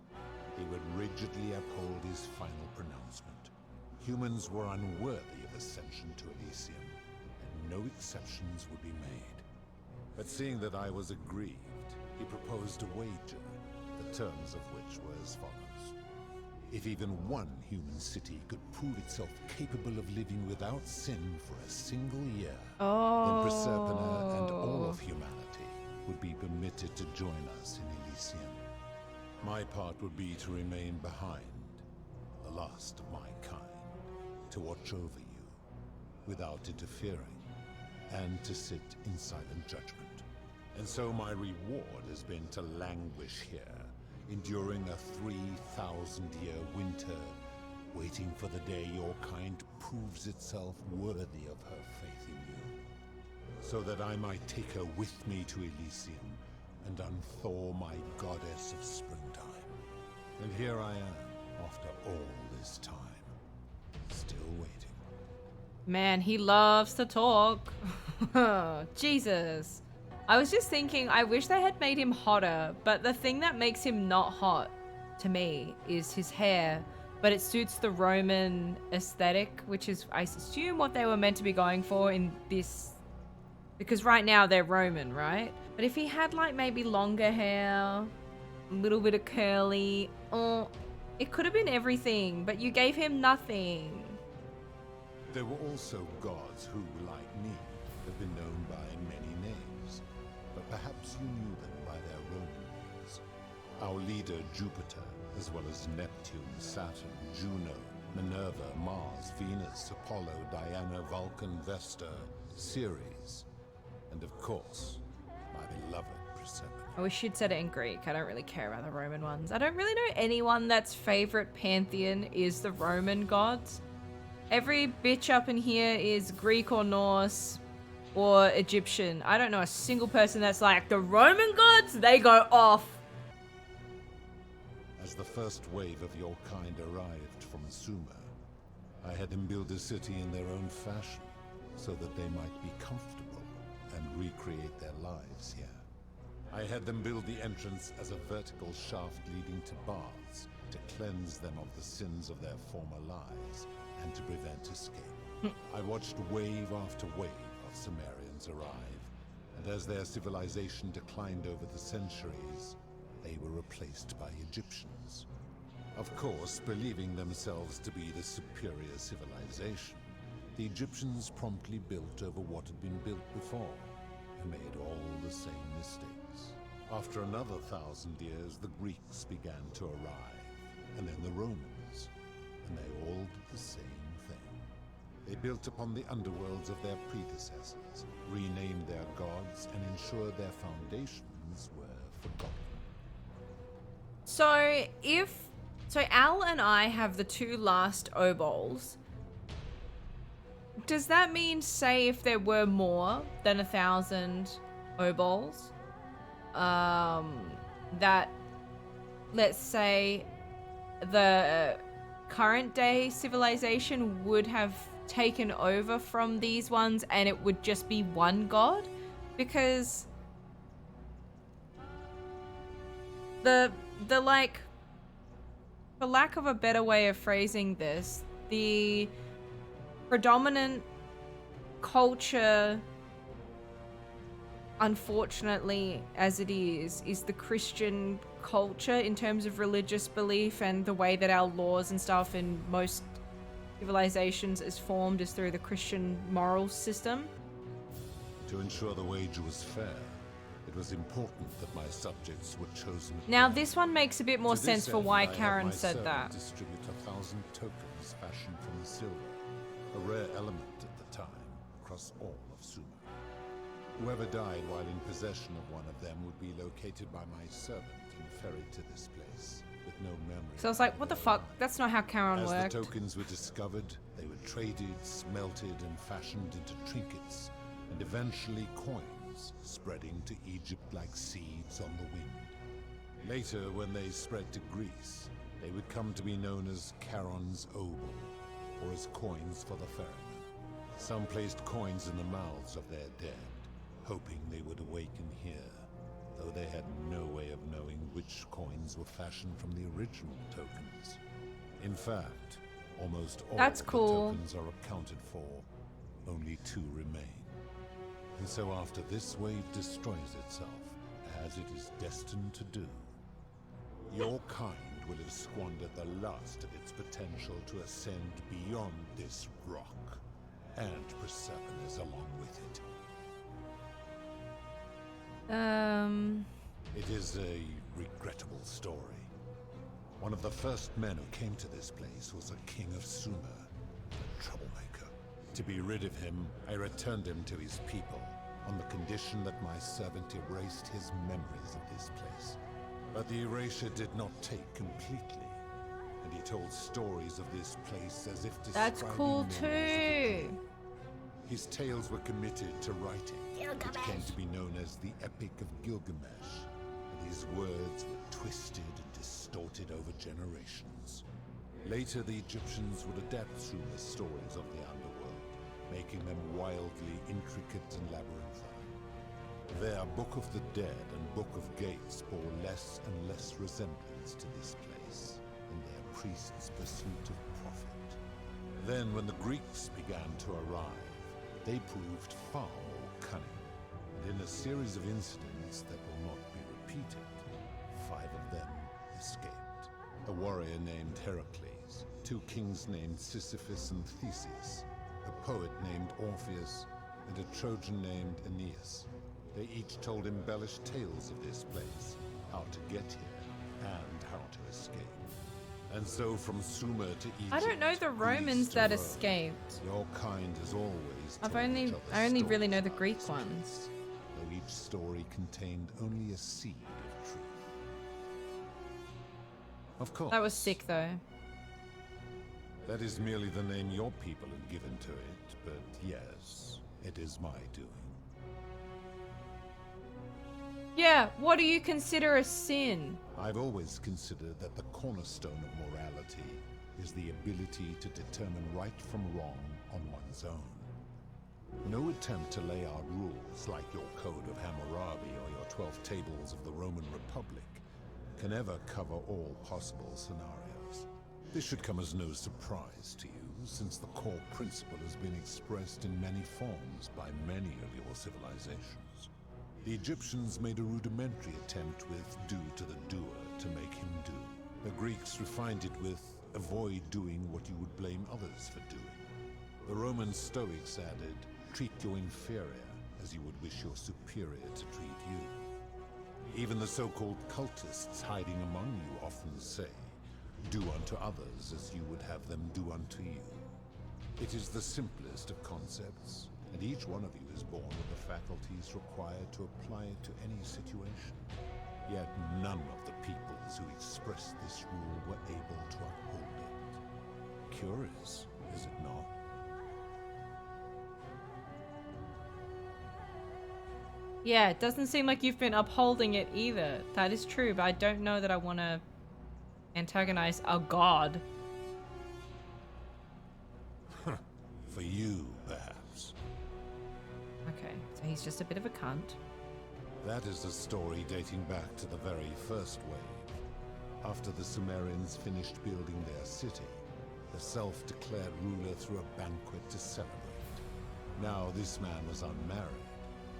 He would rigidly uphold his final pronouncement. Humans were unworthy of ascension to Elysium, and no exceptions would be made. But seeing that I was aggrieved, he proposed a wager, the terms of which were as follows. If even one human city could prove itself capable of living without sin for a single year, then Persephone and all of humanity would be permitted to join us in Elysium. My part would be to remain behind, the last of my kind, to watch over you without interfering, and to sit in silent judgment. And so my reward has been to languish here, enduring a 3,000-year winter, waiting for the day your kind proves itself worthy of her faith in you, so that I might take her with me to Elysium and unthaw my goddess of springtime. And here I am, after all this time, still waiting. Man, he loves to talk. Jesus. I was just thinking, I wish they had made him hotter, but the thing that makes him not hot to me is his hair, but it suits the Roman aesthetic, which is, I assume, what they were meant to be going for in this, because right now they're Roman, right? But if he had like maybe longer hair, a little bit of curly, oh, it could have been everything, but you gave him nothing. There were also gods who, like me, have been known by many names, but perhaps you knew them by their Roman names. Our leader, Jupiter, as well as Neptune, Saturn, Juno, Minerva, Mars, Venus, Apollo, Diana, Vulcan, Vesta, Ceres, and of course, my beloved Persephone. I wish you'd said it in Greek. I don't really care about the Roman ones. I don't really know anyone that's favorite pantheon is the Roman gods. Every bitch up in here is Greek or Norse or Egyptian. I don't know a single person that's like, the Roman gods, they go off. As the first wave of your kind arrived from Sumer, I had them build a city in their own fashion, so that they might be comfortable and recreate their lives here. I had them build the entrance as a vertical shaft leading to baths, to cleanse them of the sins of their former lives, and to prevent escape. I watched wave after wave of Sumerians arrive, and as their civilization declined over the centuries, they were replaced by Egyptians. Of course, believing themselves to be the superior civilization, the Egyptians promptly built over what had been built before, and made all the same mistakes. After another 1,000 years, the Greeks began to arrive, and then the Romans, and they all did the same thing. They built upon the underworlds of their predecessors, renamed their gods, and ensured their foundations were forgotten. So Al and I have the two last O-Bowls. Does that mean, say, if there were more than 1,000 O-Bowls, that, let's say, the current day civilization would have taken over from these ones and it would just be one god? Because the like, for lack of a better way of phrasing this, the predominant culture, unfortunately as it is the Christian culture in terms of religious belief, and the way that our laws and stuff in most civilizations is formed is through the Christian moral system. To ensure the wage was fair, it was important that my subjects were chosen. Now this one makes a bit more To sense this for end, why I had Karen my said servant that. distribute 1,000 tokens fashioned from silver, a rare element at the time, across all of Sumer. Whoever died while in possession of one of them would be located by my servant and ferried to this place, with no memory. So I was like, what the fuck? That's not how Karen As worked. the tokens were discovered, they were traded, smelted, and fashioned into trinkets, and eventually coins, spreading to Egypt like seeds on the wind. Later, when they spread to Greece, they would come to be known as Charon's obol, or as coins for the ferryman. Some placed coins in the mouths of their dead, hoping they would awaken here, though they had no way of knowing which coins were fashioned from the original tokens. In fact, almost all That's of cool. the tokens are accounted for. Only 2 remain. And so after this wave destroys itself, as it is destined to do, your kind will have squandered the last of its potential to ascend beyond this rock, and Persephone's along with it. It is a regrettable story. One of the first men who came to this place was a king of Sumer, a troublemaker. To be rid of him, I returned him to his people, on the condition that my servant erased his memories of this place. But the erasure did not take completely, and he told stories of this place as if describing That's cool memories of too. the His tales were committed to writing, which came to be known as the Epic of Gilgamesh, and his words were twisted and distorted over generations. Later, the Egyptians would adapt Sumer's stories of the underworld, making them wildly intricate and labyrinthine. Their Book of the Dead and Book of Gates bore less and less resemblance to this place. avarice and their priests' pursuit of profit. Then, when the Greeks began to arrive, they proved far more cunning, and in a series of incidents that will not be repeated, 5 of them escaped. A warrior named Heracles, 2 kings named Sisyphus and Theseus, a poet named Orpheus, and a Trojan named Aeneas. They each told embellished tales of this place, how to get here, and how to escape. And so from Sumer to Egypt, I don't know the Romans Greece to that Rome, escaped. your kind has always I told each other only really know the stories Greek about ones. secrets, though each story contained only a seed of truth. Of course. That was sick though. That is merely the name your people have given to it, but yes, it is my doing. Yeah, what do you consider a sin? I've always considered that the cornerstone of morality is the ability to determine right from wrong on one's own. No attempt to lay out rules like your Code of Hammurabi or your 12 Tables of the Roman Republic can ever cover all possible scenarios. This should come as no surprise to you, since the core principle has been expressed in many forms by many of your civilizations. The Egyptians made a rudimentary attempt with do to the doer to make him do. The Greeks refined it with avoid doing what you would blame others for doing. The Roman Stoics added, treat your inferior as you would wish your superior to treat you. Even the so-called cultists hiding among you often say, do unto others as you would have them do unto you. It is the simplest of concepts, and each one of you is born with the faculties required to apply it to any situation. Yet none of the peoples who expressed this rule were able to uphold it. Curious, is it not? Yeah, it doesn't seem like you've been upholding it either. That is true, but I don't know that I want to antagonize a god. For you, perhaps. Okay, so he's just a bit of a cunt. That is a story dating back to the very first wave. After the Sumerians finished building their city, the self-declared ruler threw a banquet to celebrate. Now this man was unmarried,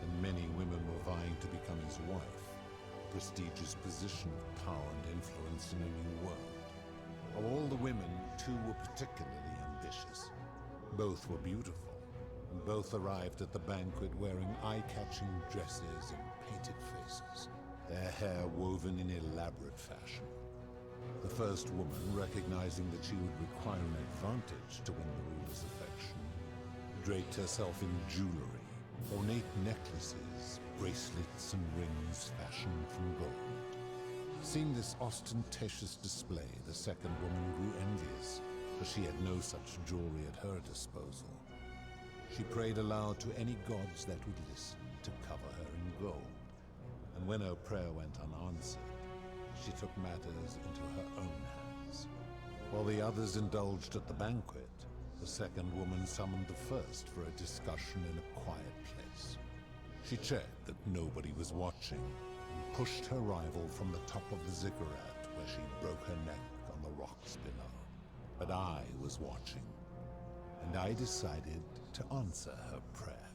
and many women were vying to become his wife, a prestigious position of power and influence in a new world. Of all the women, 2 were particularly ambitious. Both were beautiful, and both arrived at the banquet wearing eye-catching dresses and painted faces, their hair woven in elaborate fashion. The first woman, recognizing that she would require an advantage to win the ruler's affection, draped herself in jewelry, ornate necklaces, bracelets, and rings fashioned from gold. Seeing this ostentatious display, the second woman grew envious, for she had no such jewelry at her disposal. She prayed aloud to any gods that would listen to cover her in gold, and when her prayer went unanswered, she took matters into her own hands. While the others indulged at the banquet, the second woman summoned the first for a discussion in a quiet place. She checked that nobody was watching, and pushed her rival from the top of the ziggurat, where she broke her neck on the rocks below. But I was watching, and I decided to answer her prayer.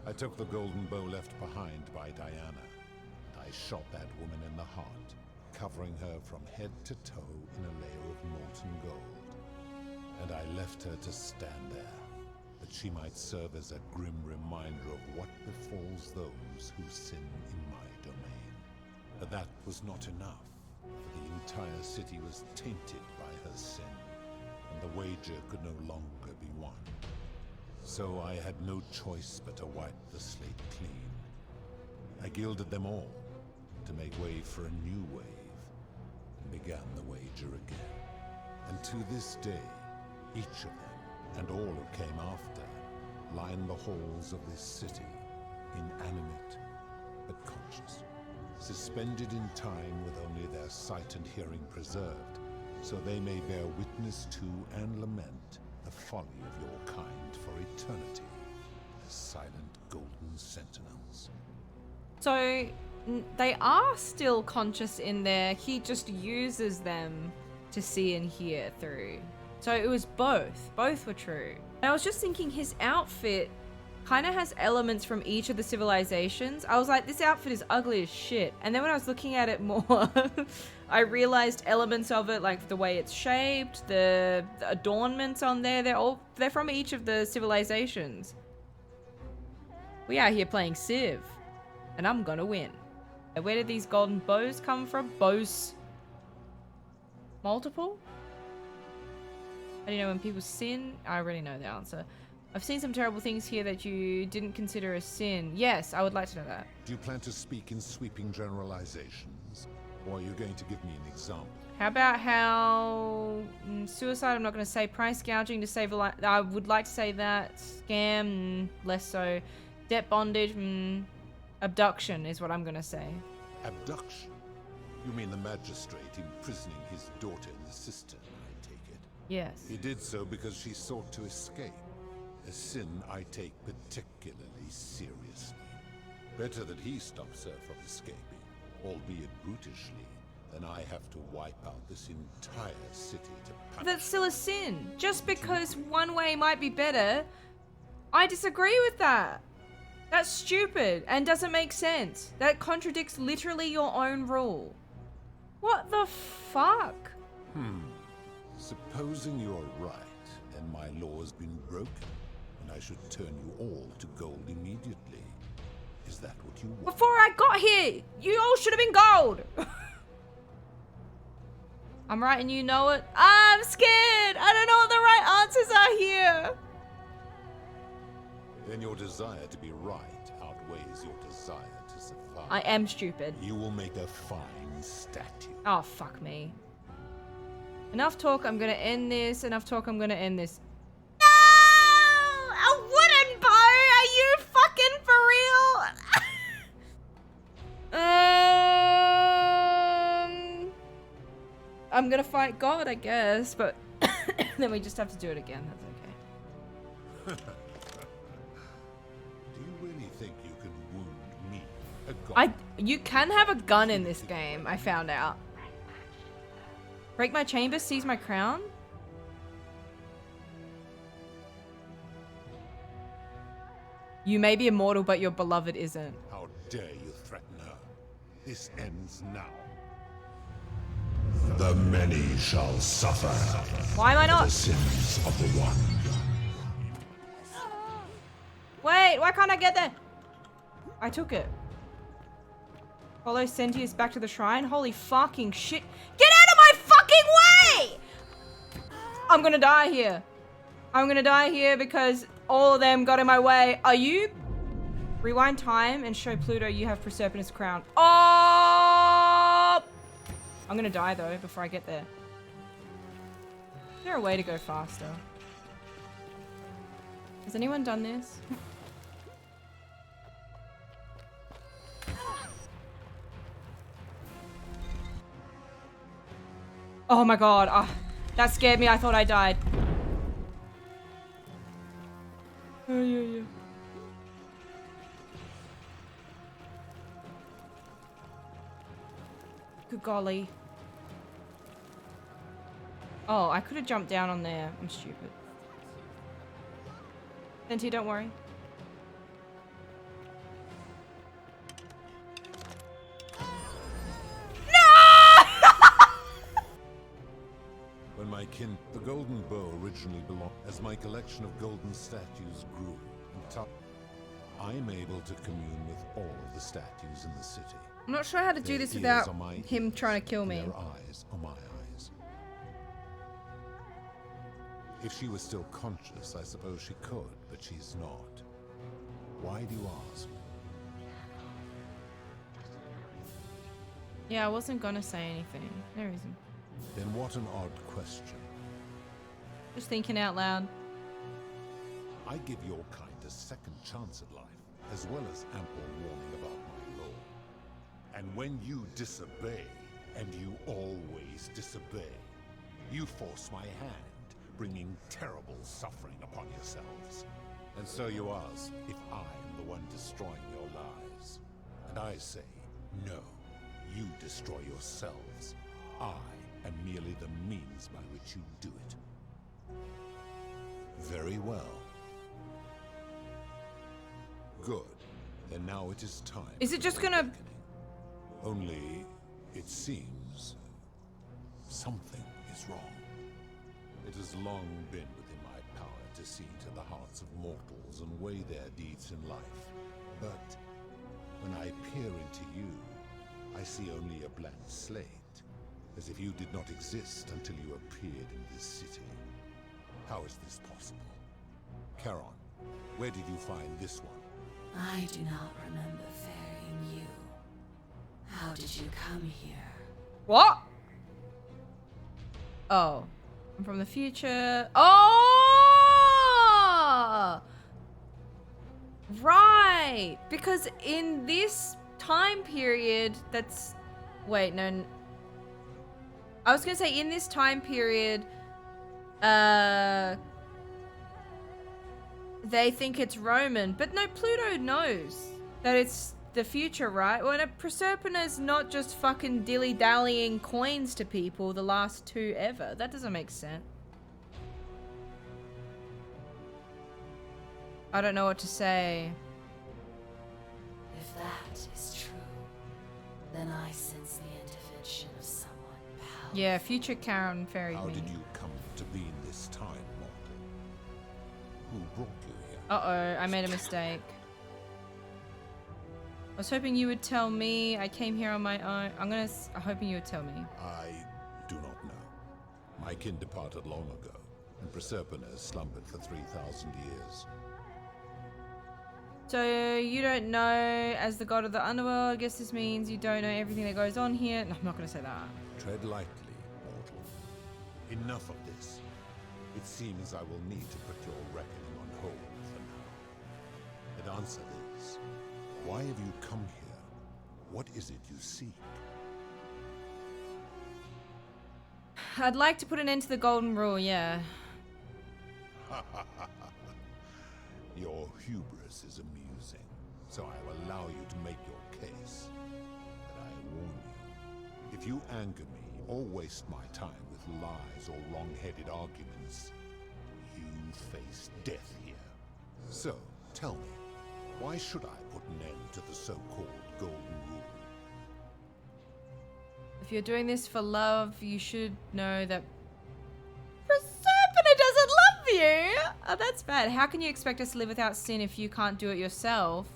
I took the golden bow left behind by Diana, and I shot that woman in the heart, covering her from head to toe in a layer of molten gold. And I left her to stand there, that she might serve as a grim reminder of what befalls those who sin in my domain. But that was not enough, for the entire city was tainted by her sin, and the wager could no longer be won. So I had no choice but to wipe the slate clean. I gilded them all, to make way for a new wave, and began the wager again. And to this day, each of them, and all who came after, line the halls of this city, inanimate but conscious, suspended in time with only their sight and hearing preserved, so they may bear witness to and lament the folly of your kind for eternity, as silent golden sentinels. So they are still conscious in there. He just uses them to see and hear through. So it was both. Both were true. And I was just thinking his outfit kind of has elements from each of the civilizations. I was like, this outfit is ugly as shit. And then when I was looking at it more, I realized elements of it, like the way it's shaped, the adornments on there, they're from each of the civilizations. We out here playing Civ, and I'm gonna win. Where did these golden bows come from? Bows multiple? How do you know when people sin? I already know the answer. I've seen some terrible things here that you didn't consider a sin. Yes, I would like to know that. Do you plan to speak in sweeping generalizations? Or are you going to give me an example? How about how suicide, I'm not going to say. Price gouging to save a life, I would like to say that. Scam, less so. Debt bondage, abduction is what I'm going to say. Abduction? You mean the magistrate imprisoning his daughter in the cistern, I take it? Yes. He did so because she sought to escape. A sin I take particularly seriously. Better that he stops her from escaping, albeit brutishly, than I have to wipe out this entire city to punish. But that's still a sin. Just because one way might be better, I disagree with that. That's stupid and doesn't make sense. That contradicts literally your own rule. What the fuck? Supposing you're right, and my law's been broken, and I should turn you all to gold immediately. Is that what you want? Before I got here, you all should have been gold. I'm right and you know it. I'm scared. I don't know what the right answers are here. Then your desire to be right outweighs your desire to survive. I am stupid. You will make a fine statue. Oh, fuck me. Enough talk, I'm gonna end this. Enough talk, I'm gonna end this. No! A wooden bow? Are you fucking for real? I'm gonna fight God, I guess, but then we just have to do it again. That's okay. Do you really think you can wound me, a god? You can have a gun in this game, I found out. Break my chamber, seize my crown? You may be immortal, but your beloved isn't. How dare you threaten her? This ends now. The many shall suffer. Why am I not? The sins of the one. Wait, why can't I get there? I took it. Follow Sentius back to the shrine? Holy fucking shit. Get out of my fucking way! I'm gonna die here. I'm gonna die here because all of them got in my way. Are you? Rewind time and show Pluto you have Proserpinus crown. Oh! I'm gonna die though before I get there. Is there a way to go faster? Has anyone done this? Oh my god, that scared me. I thought I died. Oh, yeah. Good golly. Oh, I could have jumped down on there. I'm stupid. Senti, don't worry. When my kin, the golden bow originally belonged, as my collection of golden statues grew and top, I'm able to commune with all of the statues in the city. I'm not sure how to do this without him trying to kill me. Their eyes are my eyes. If she was still conscious, I suppose she could, but she's not. Why do you ask? Yeah, I wasn't gonna say anything. No reason. Then what an odd question. Just thinking out loud. I give your kind a second chance at life, as well as ample warning about my law. And when you disobey, and you always disobey, you force my hand, bringing terrible suffering upon yourselves. And so you ask if I am the one destroying your lives. And I say, no, you destroy yourselves. I and merely the means by which you do it. Very well. Good. Then now it is time. Is it for just your gonna... reckoning. Only, it seems, something is wrong. It has long been within my power to see to the hearts of mortals and weigh their deeds in life. But when I peer into you, I see only a blank slate, as if you did not exist until you appeared in this city. How is this possible? Charon, where did you find this one? I do not remember ferrying you. How did you come here? What? Oh. I'm from the future. Oh! Right. Because in this time period, that's... Wait, no. I was going to say in this time period, they think it's Roman. But no, Pluto knows that it's the future, right? Well, Proserpina's not just fucking dilly-dallying coins to people, the last two ever. That doesn't make sense. I don't know what to say. If that is true, then I sense the intervention of someone powerful. Yeah, future Karen ferried How me. did you come to be in this time, mortal? Who brought you here? Uh-oh, I made a mistake. I was hoping you would tell me. I came here on my own. I'm hoping you would tell me. I do not know. My kin departed long ago, and Proserpina has slumbered for 3,000 years. So you don't know, as the god of the underworld, I guess this means you don't know everything that goes on here. No, I'm not going to say that. Tread lightly, mortal. Enough of this. It seems I will need to put your reckoning on hold for now. And answer this. Why have you come here? What is it you seek? I'd like to put an end to the golden rule, yeah. Your hubris is amusing, so I will allow you to make your case. But I warn you, if you anger me or waste my time with lies or wrong-headed arguments, you face death here. So, tell me, why should I put an end to the so-called golden rule? If you're doing this for love, you should know that Proserpina doesn't love you. Oh, that's bad. How can you expect us to live without sin if you can't do it yourself?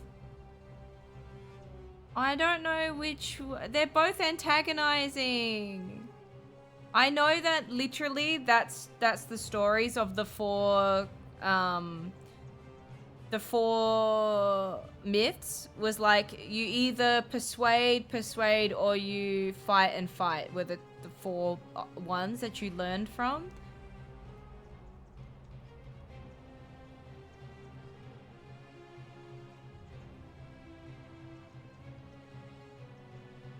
I don't know which... They're both antagonizing. I know that literally that's the stories of the four myths was like you either persuade or you fight and fight were the four ones that you learned from.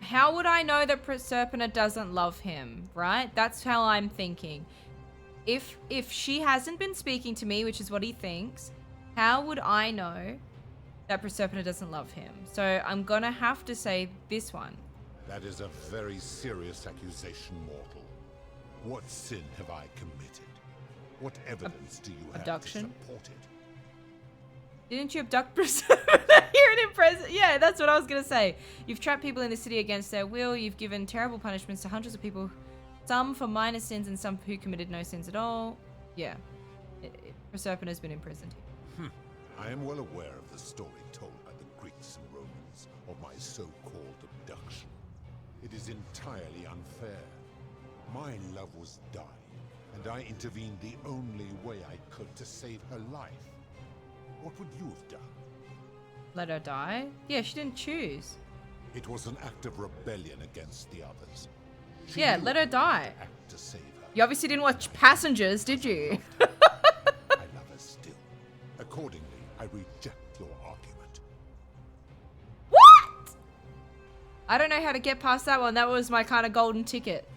How would I know that Proserpina doesn't love him, right? That's how I'm thinking. If she hasn't been speaking to me, which is what he thinks, how would I know that Proserpina doesn't love him? So I'm gonna have to say this one. That is a very serious accusation, mortal. What sin have I committed? What evidence do you have abduction? to support it? Didn't you abduct Proserpina here in present? Yeah, that's what I was gonna say. You've trapped people in the city against their will. You've given terrible punishments to hundreds of people, some for minor sins and some who committed no sins at all. Yeah, Proserpina's been imprisoned here. I am well aware of the story told by the Greeks and Romans of my so-called abduction. It is entirely unfair. My love was dying, and I intervened the only way I could to save her life. What would you have done? Let her die? Yeah, she didn't choose. It was an act of rebellion against the others. She Yeah, knew let her I die. had to act to save her. You obviously didn't watch Passengers, did you? I love her still. Accordingly, I reject your argument. What? I don't know how to get past that one. That was my kind of golden ticket.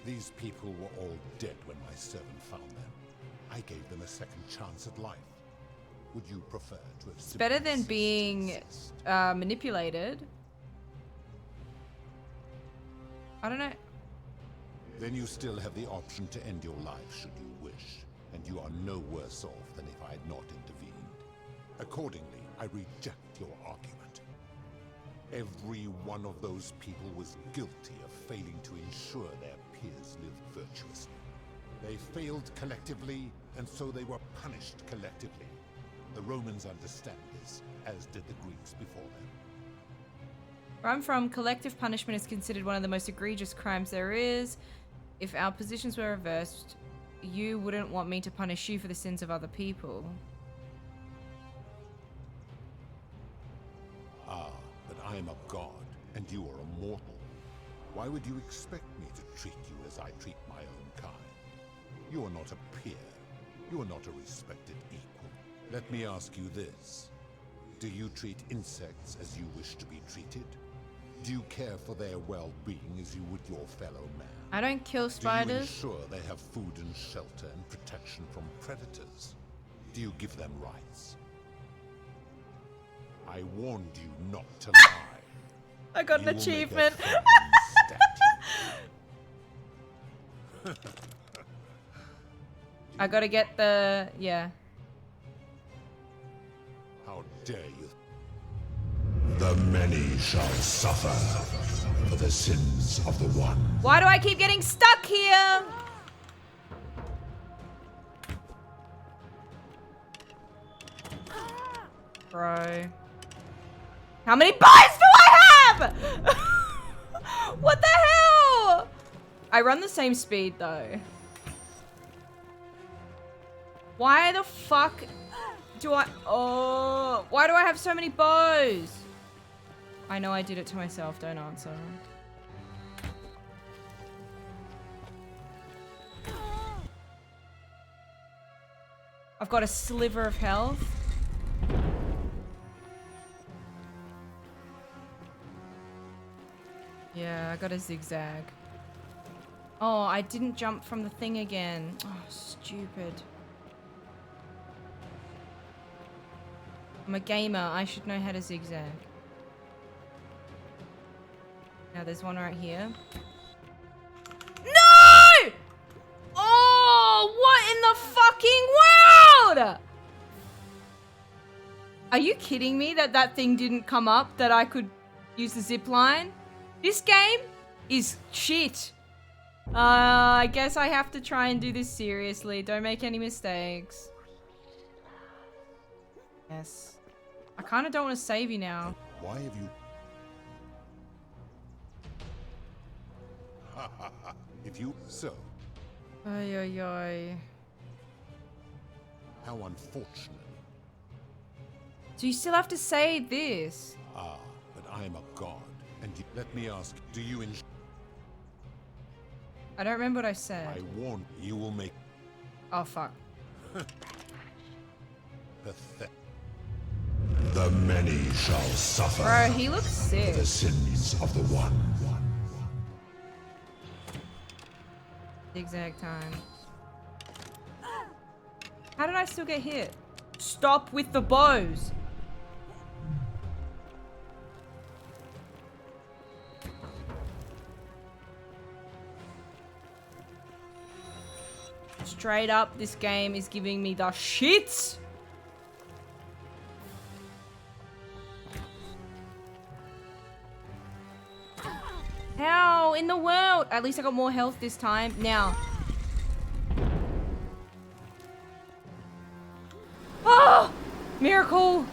These people were all dead when my servant found them. I gave them a second chance at life. Would you prefer to have... It's better than being manipulated. I don't know. Then you still have the option to end your life should you wish, and you are no worse off than if I had not intervened. Accordingly, I reject your argument. Every one of those people was guilty of failing to ensure their peers lived virtuously. They failed collectively, and so they were punished collectively. The Romans understand this, as did the Greeks before them. Where I'm from, collective punishment is considered one of the most egregious crimes there is. If our positions were reversed, you wouldn't want me to punish you for the sins of other people. Ah, but I am a god, and you are a mortal. Why would you expect me to treat you as I treat my own kind? You are not a peer. You are not a respected equal. Let me ask you this. Do you treat insects as you wish to be treated? Do you care for their well-being as you would your fellow man? I don't kill spiders. Do you ensure they have food and shelter and protection from predators? Do you give them rights? I warned you not to lie. I got an achievement. I gotta get the... yeah. How dare you? The many shall suffer for the sins of the one. Why do I keep getting stuck here? Bro. How many buys do I have? What the hell? I run the same speed though. Why the fuck do I... oh, why do I have so many bows? I know I did it to myself, don't answer. I've got a sliver of health. Yeah, I got a zigzag. Oh, I didn't jump from the thing again. Oh, stupid. I'm a gamer, I should know how to zigzag. Now there's one right here. No! Oh, what in the fucking world? Are you kidding me that that thing didn't come up, that I could use the zip line? This game is shit. I guess I have to try and do this seriously. Don't make any mistakes. Yes. I kind of don't want to save you now. Why have you... if you... so... Ay, ay, ay. How unfortunate. So you still have to say this? Ah, but I am a god. And you, let me ask, do you I don't remember what I said. I warn you will make... Oh, fuck. Pathetic. The many shall suffer. Bro, he looks sick. For the sins of the one. Zigzag time. How did I still get hit? Stop with the bows. Straight up, this game is giving me the shits. How in the world? At least I got more health this time. Now. Oh! Miracle!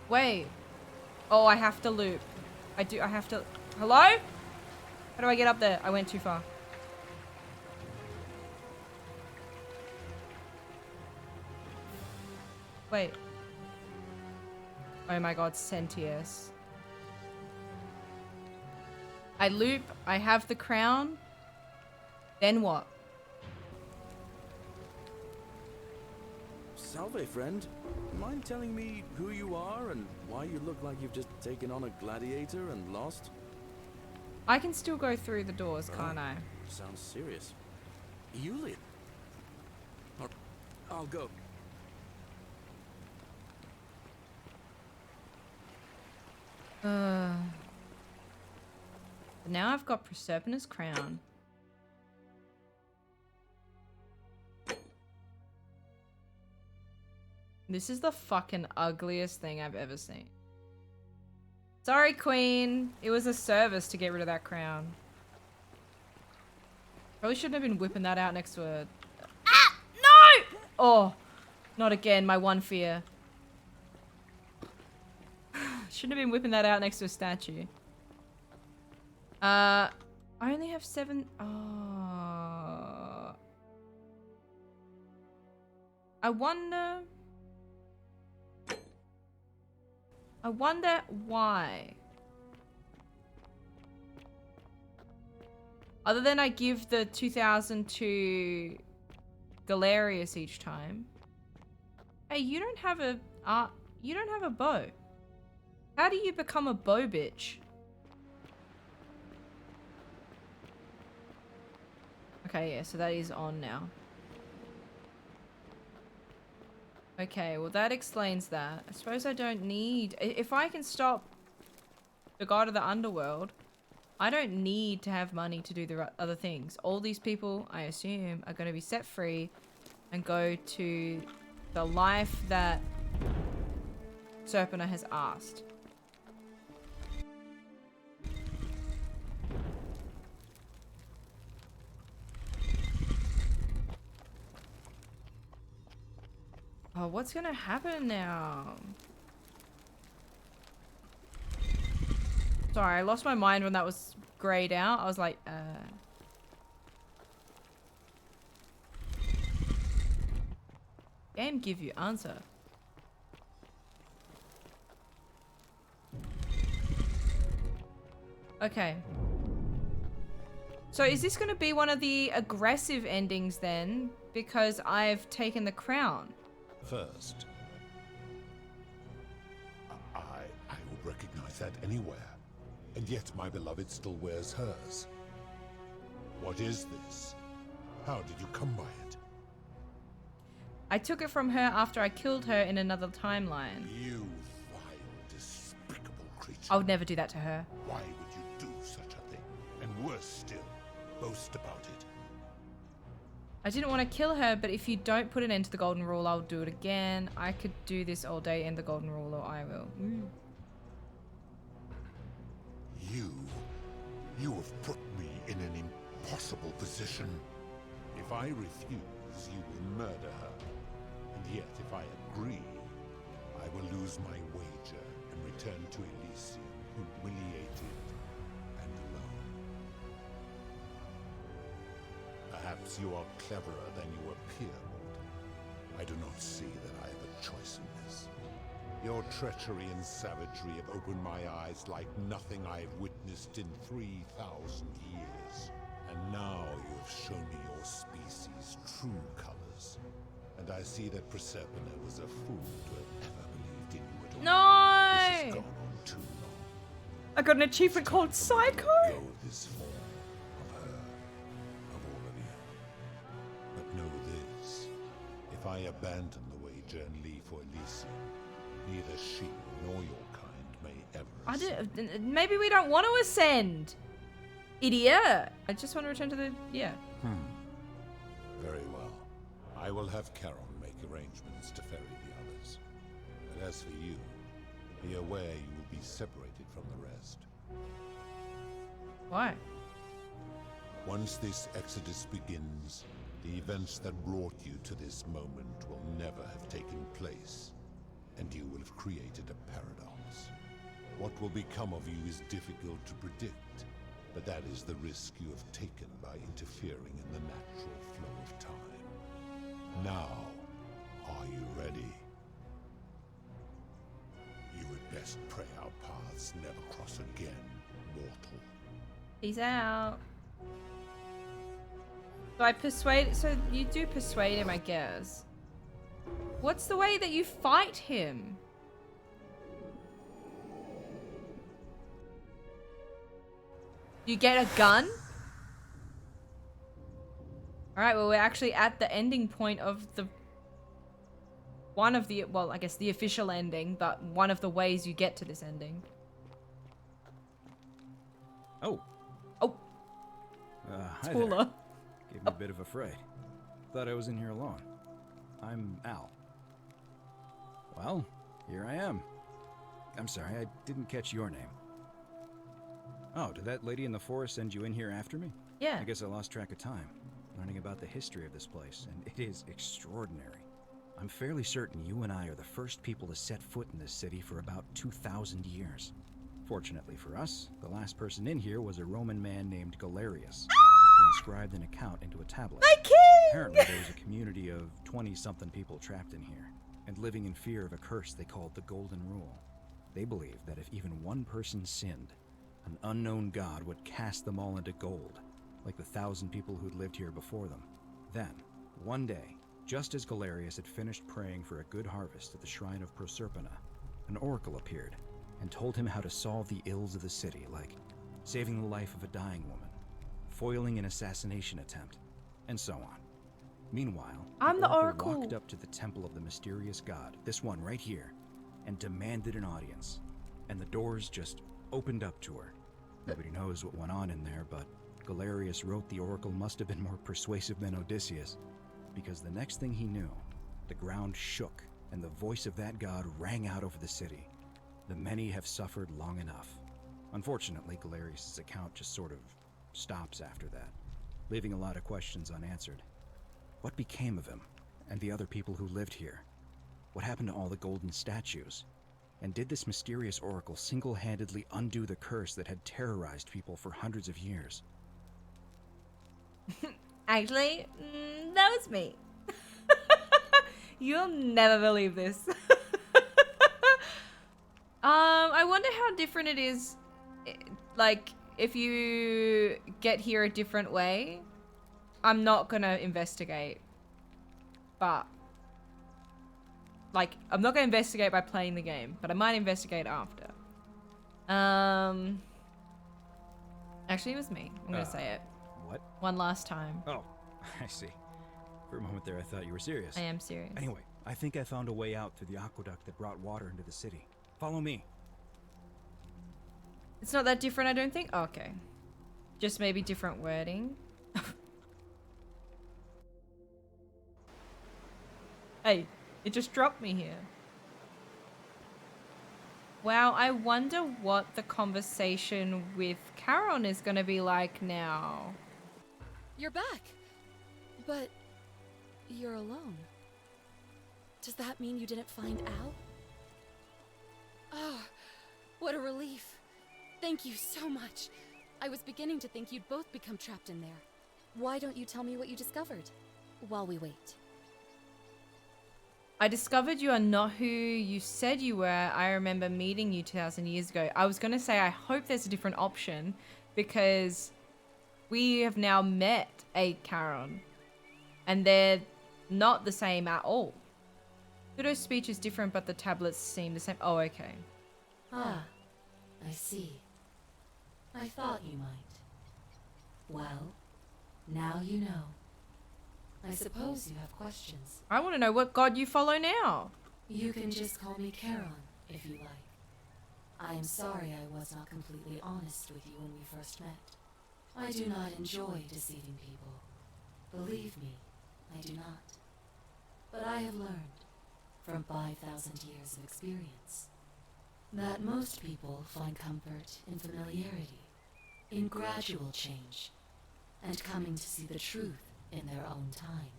Wait. Oh, I have to loop. I have to... Hello? How do I get up there? I went too far. Wait. Oh my god, Sentius. I loop, I have the crown. Then what? Salve, friend. Mind telling me who you are and why you look like you've just taken on a gladiator and lost? I can still go through the doors, can't I? Sounds serious. Yulia. I'll go. Now I've got Proserpina's crown. This is the fucking ugliest thing I've ever seen. Sorry, Queen. It was a service to get rid of that crown. Probably shouldn't have been whipping that out next to a... Ah! No! Oh, not again. My one fear. Shouldn't have been whipping that out next to a statue. I only have 7... Oh. I wonder why. Other than I give the 2,000 to Galerius each time. Hey, you don't have a bow. How do you become a bow bitch? Okay, yeah, so that is on now. Okay, well that explains that. I suppose I don't need... If I can stop the god of the underworld, I don't need to have money to do the other things. All these people, I assume, are going to be set free and go to the life that Serpina has asked. Oh, what's gonna happen now? Sorry, I lost my mind when that was grayed out. I was like, Game give you answer. Okay. So is this gonna be one of the aggressive endings then? Because I've taken the crown. First, I would recognize that anywhere, and yet my beloved still wears hers. What is this? How did you come by it? I took it from her after I killed her in another timeline. You vile, despicable creature. I would never do that to her. Why would you do such a thing? And worse still, boast about it. I didn't want to kill her, but if you don't put an end to the golden rule, I'll do it again. I could do this all day, end the golden rule, or I will. You have put me in an impossible position. If I refuse, you will murder her. And yet, if I agree, I will lose my wager and return to Elysium, humiliated and alone. Perhaps you are cleverer than you appear, Mortal. I do not see that I have a choice in this. Your treachery and savagery have opened my eyes like nothing I have witnessed in 3,000 years. And now you have shown me your species' true colors. And I see that Proserpina was a fool to have ever believed in you at all. No! This has gone on too long. I got an achievement called Psycho? Go this form of her, of all of you. But know this, if I abandon the wager and leave for Elysium, neither she nor your kind may ever maybe we don't want to ascend. Idiot. I just want to return to the... Yeah. Very well. I will have Charon make arrangements to ferry the others. But as for you, be aware you will be separated from the rest. Why? Once this exodus begins, the events that brought you to this moment will never have taken place, and you will have created a paradox. What will become of you is difficult to predict, but that is the risk you have taken by interfering in the natural flow of time. Now, are you ready? You would best pray our paths never cross again, mortal. Peace out. So you do persuade him, I guess. What's the way that you fight him? You get a gun? Alright, well we're actually at the ending point of the one of the, well, I guess the official ending, but one of the ways you get to this ending. Oh. Oh. Hi Spoiler. there. Gave me a bit of a fright. Thought I was in here alone. I'm Al. Well, here I am. I'm sorry, I didn't catch your name. Oh, did that lady in the forest send you in here after me? Yeah. I guess I lost track of time, learning about the history of this place, and it is extraordinary. I'm fairly certain you and I are the first people to set foot in this city for about 2,000 years. Fortunately for us, the last person in here was a Roman man named Galerius, who inscribed an account into a tablet. My king! Apparently there was a community of 20-something people trapped in here, and living in fear of a curse they called the Golden Rule. They believed that if even one person sinned, an unknown god would cast them all into gold, like the 1,000 people who'd lived here before them. Then, one day, just as Galerius had finished praying for a good harvest at the shrine of Proserpina, an oracle appeared and told him how to solve the ills of the city, like saving the life of a dying woman, foiling an assassination attempt, and so on. Meanwhile, I'm the oracle. Walked up to the temple of the mysterious god, this one right here, and demanded an audience. And the doors just opened up to her. Nobody knows what went on in there, but Galerius wrote the oracle must have been more persuasive than Odysseus, because the next thing he knew, the ground shook and the voice of that god rang out over the city. The many have suffered long enough. Unfortunately, Galerius' account just sort of stops after that, leaving a lot of questions unanswered. What became of him and the other people who lived here? What happened to all the golden statues? And did this mysterious oracle single-handedly undo the curse that had terrorized people for hundreds of years? Actually, that was me. You'll never believe this. I wonder how different it is, like, if you get here a different way. I'm not gonna investigate, but, like, I'm not gonna investigate by playing the game, but I might investigate after. Actually, it was me. I'm gonna say it. What? One last time. Oh, I see. For a moment there, I thought you were serious. I am serious. Anyway, I think I found a way out through the aqueduct that brought water into the city. Follow me. It's not that different, I don't think. Oh, okay. Just maybe different wording. Hey, it just dropped me here. Wow, I wonder what the conversation with Charon is going to be like now. You're back. But you're alone. Does that mean you didn't find Al? Oh, what a relief. Thank you so much. I was beginning to think you'd both become trapped in there. Why don't you tell me what you discovered while we wait? I discovered you are not who you said you were. I remember meeting you 2,000 years ago. I was going to say, I hope there's a different option, because we have now met a Charon, and they're not the same at all. Kudo's speech is different, but the tablets seem the same. Oh, okay. Ah, I see. I thought you might. Well, now you know. I suppose you have questions. I want to know what god you follow now. You can just call me Charon, if you like. I am sorry I was not completely honest with you when we first met. I do not enjoy deceiving people. Believe me, I do not. But I have learned, from 5,000 years of experience, that most people find comfort in familiarity, in gradual change, and coming to see the truth in their own time.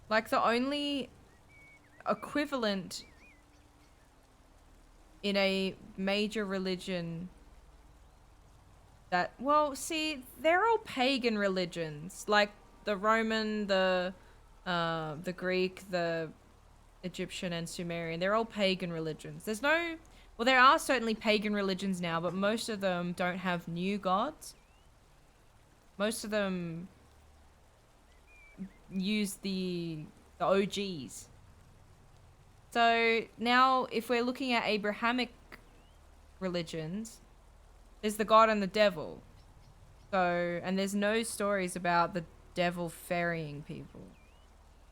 Like the only equivalent in a major religion that, well, see, they're all pagan religions, like the Roman, the Greek, the Egyptian, and Sumerian. They're all pagan religions. There's no, well, there are certainly pagan religions now, but most of them don't have new gods. Most of them use the OGs. So now, if we're looking at Abrahamic religions, there's the God and the devil. So, and there's no stories about the devil ferrying people.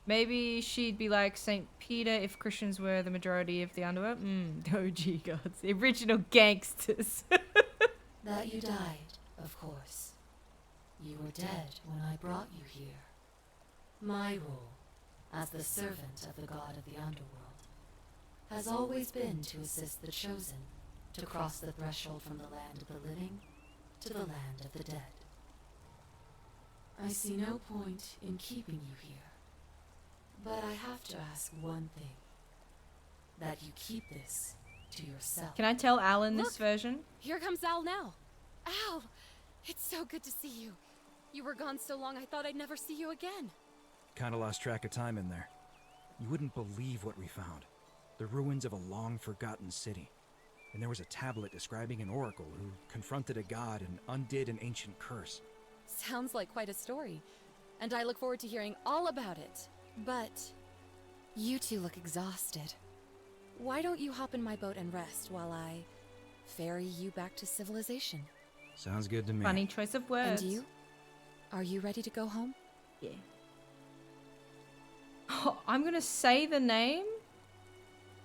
Maybe she'd be like St. Peter if Christians were the majority of the underworld. OG gods, the original gangsters. That you died, of course. You were dead when I brought you here. My role, as the servant of the god of the underworld, has always been to assist the chosen to cross the threshold from the land of the living to the land of the dead. I see no point in keeping you here. But I have to ask one thing. That you keep this to yourself. Can I tell Alan this version? Here comes Al now. Al! It's so good to see you. You were gone so long I thought I'd never see you again. Kinda lost track of time in there. You wouldn't believe what we found. The ruins of a long-forgotten city. And there was a tablet describing an oracle who confronted a god and undid an ancient curse. Sounds like quite a story. And I look forward to hearing all about it. But you two look exhausted. Why don't you hop in my boat and rest while I ferry you back to civilization? Sounds good to me. Funny choice of words. And you? Are you ready to go home? Yeah. Oh, I'm gonna say the name?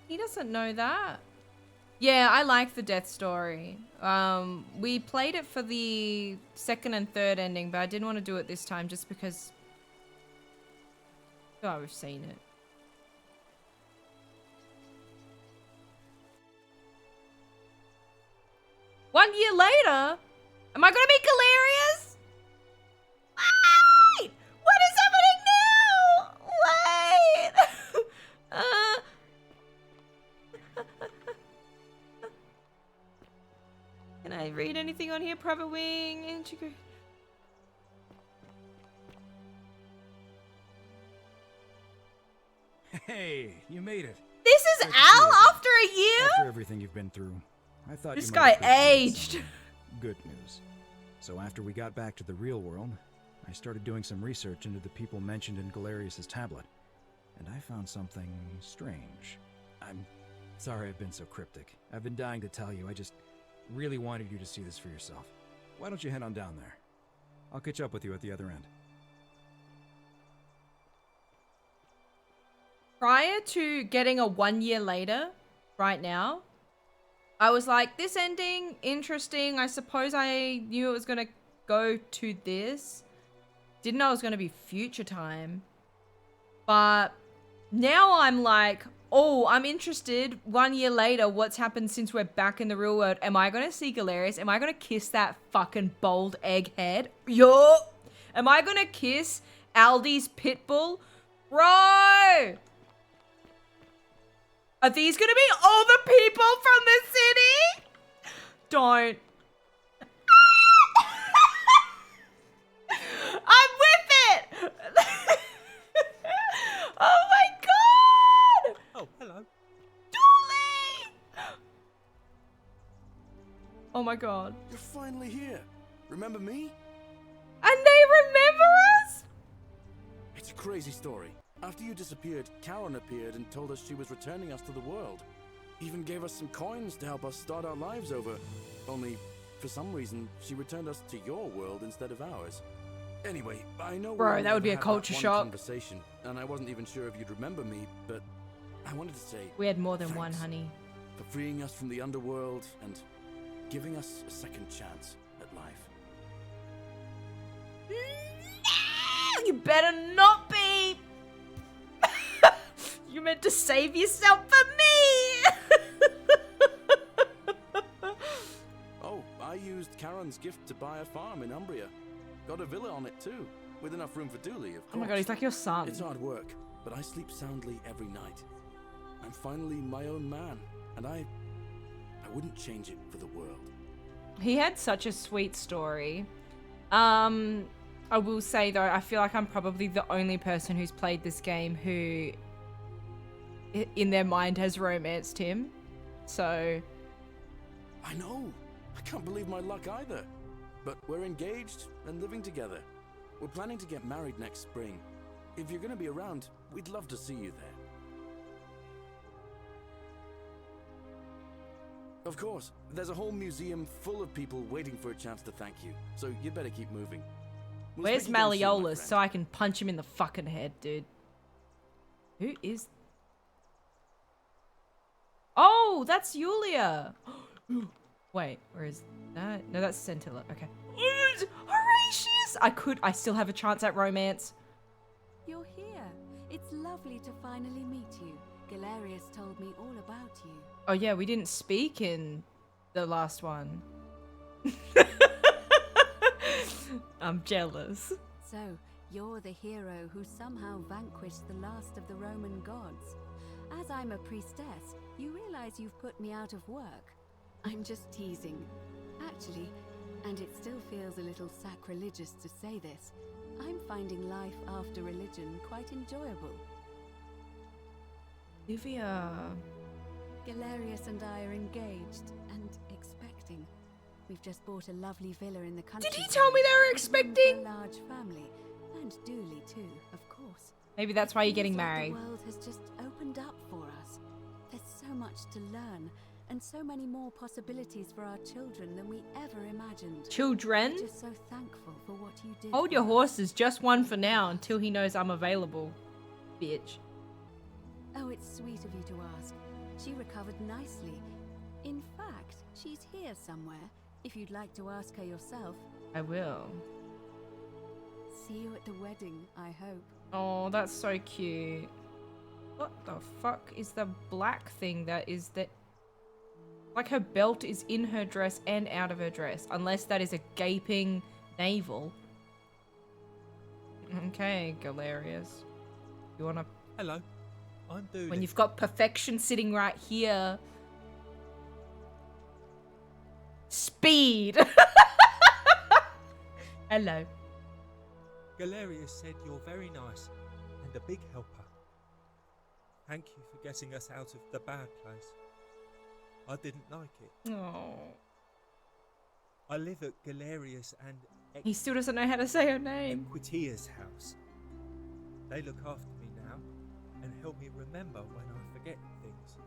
He doesn't know that. Yeah, I like the death story. We played it for the second and third ending, but I didn't want to do it this time just because oh, we've seen it. One year later? Am I gonna be Galerius? Wait! What is happening now? Wait! Can I read anything on here? Private wing, integrate. Hey, you made it. This is Al after a year? After everything you've been through, I thought this you guy might appreciate aged. some good news. So after we got back to the real world, I started doing some research into the people mentioned in Galerius' tablet, and I found something strange. I'm sorry I've been so cryptic. I've been dying to tell you. I just really wanted you to see this for yourself. Why don't you head on down there? I'll catch up with you at the other end. Prior to getting a 1 year later, right now, I was like, this ending, interesting. I suppose I knew it was going to go to this. Didn't know it was going to be future time. But now I'm like, oh, I'm interested. 1 year later, what's happened since we're back in the real world? Am I going to see Galerius? Am I going to kiss that fucking bald egghead? Yo! Am I going to kiss Aldi's pitbull? Bro! Are these gonna be all the people from the city? Don't. I'm with it! Oh my god! Oh, hello. Dooley! Oh my god. You're finally here. Remember me? And they remember us? It's a crazy story. After you disappeared, Karen appeared and told us she was returning us to the world. Even gave us some coins to help us start our lives over. Only, for some reason, she returned us to your world instead of ours. Anyway, I know Bro, we that would be a had culture one shock. Conversation, and I wasn't even sure if you'd remember me, but I wanted to say We had more than one, thanks honey. for freeing us from the underworld and giving us a second chance at life. You better not be! You meant to save yourself for me! Oh, I used Karen's gift to buy a farm in Umbria. Got a villa on it too, with enough room for Dooley, of course. Oh my god, he's like your son. It's hard work, but I sleep soundly every night. I'm finally my own man, and I wouldn't change it for the world. He had such a sweet story. I will say though, I feel like I'm probably the only person who's played this game who in their mind has romanced him. So I know. I can't believe my luck either. But we're engaged and living together. We're planning to get married next spring. If you're going to be around, we'd love to see you there. Of course. There's a whole museum full of people waiting for a chance to thank you. So you'd better keep moving. We'll Where's speak again soon, my Malleolus friend. so I can punch him in the fucking head, dude? Who is... Oh, that's Yulia. Wait, where is that? No, that's Scintilla. Okay. Horatius! I still have a chance at romance. You're here. It's lovely to finally meet you. Galerius told me all about you. Oh yeah, we didn't speak in the last one. I'm jealous. So, you're the hero who somehow vanquished the last of the Roman gods. As I'm a priestess, you realize you've put me out of work. I'm just teasing. Actually, and it still feels a little sacrilegious to say this, I'm finding life after religion quite enjoyable. Livia. Galerius and I are engaged and expecting. We've just bought a lovely villa in the country. Did he tell me they were expecting? A large family, and Dooley too, of course. Maybe that's why you're getting Feels like married. The world has just opened up for us. There's so much to learn, and so many more possibilities for our children than we ever imagined. Children? I'm just so thankful for what you did. Hold for your us. horses, just one for now until he knows I'm available. Bitch. Oh, it's sweet of you to ask. She recovered nicely. In fact, she's here somewhere. If you'd like to ask her yourself. I will. See you at the wedding, I hope. Oh, that's so cute. What the fuck is the black thing that is that? Like her belt is in her dress and out of her dress. Unless that is a gaping navel. Okay, Galerius. You wanna... Hello, I'm Dooley. When you've got perfection sitting right here. Speed! Hello. Galerius said you're very nice and a big helper. Thank you for getting us out of the bad place. I didn't like it. Oh. I live at Galerius and He still doesn't know how to say her name. Equitia's house. They look after me now and help me remember when I forget things,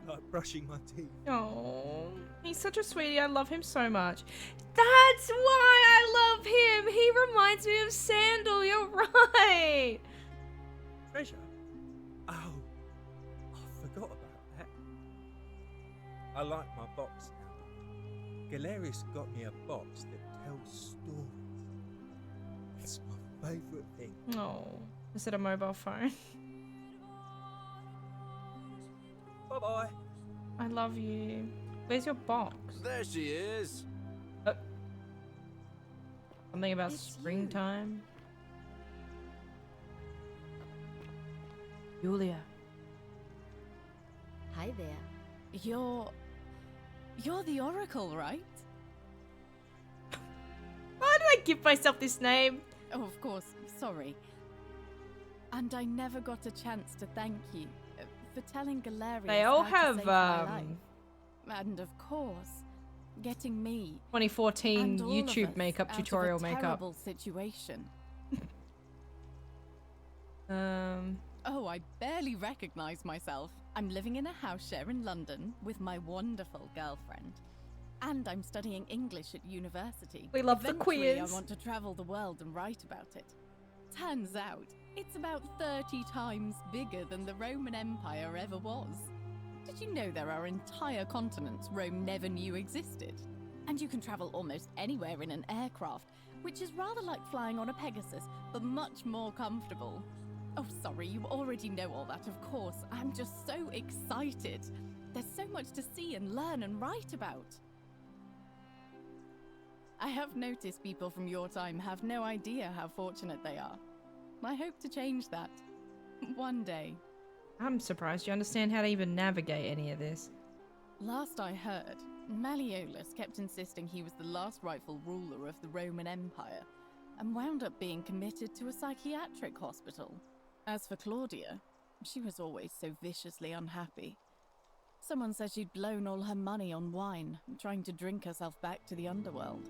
like brushing my teeth. Oh, he's such a sweetie. I love him so much. That's why I love him. He reminds me of Sandal. You're right. Treasure? Oh, I forgot about that. I like my box now. Galerius got me a box that tells stories. It's my favourite thing. Oh, is it a mobile phone? Bye-bye. I love you. Where's your box? There she is. Something about It's you. springtime? Yulia. Hi there. You're the Oracle, right? Why did I give myself this name? Oh, of course. Sorry. And I never got a chance to thank you for telling Galerius They all how to have, save my life. And of course, getting me 2014 and all of YouTube us makeup out tutorial of a makeup. terrible situation. Oh, I barely recognize myself. I'm living in a house share in London with my wonderful girlfriend. And I'm studying English at university. We love the Eventually, queers. I want to travel the world and write about it. Turns out, it's about 30 times bigger than the Roman Empire ever was. Did you know there are entire continents Rome never knew existed? And you can travel almost anywhere in an aircraft, which is rather like flying on a Pegasus, but much more comfortable. Oh, sorry, you already know all that, of course. I'm just so excited. There's so much to see and learn and write about. I have noticed people from your time have no idea how fortunate they are. I hope to change that. One day. I'm surprised you understand how to even navigate any of this. Last I heard, Malleolus kept insisting he was the last rightful ruler of the Roman Empire, and wound up being committed to a psychiatric hospital. As for Claudia, she was always so viciously unhappy. Someone said she'd blown all her money on wine, trying to drink herself back to the underworld.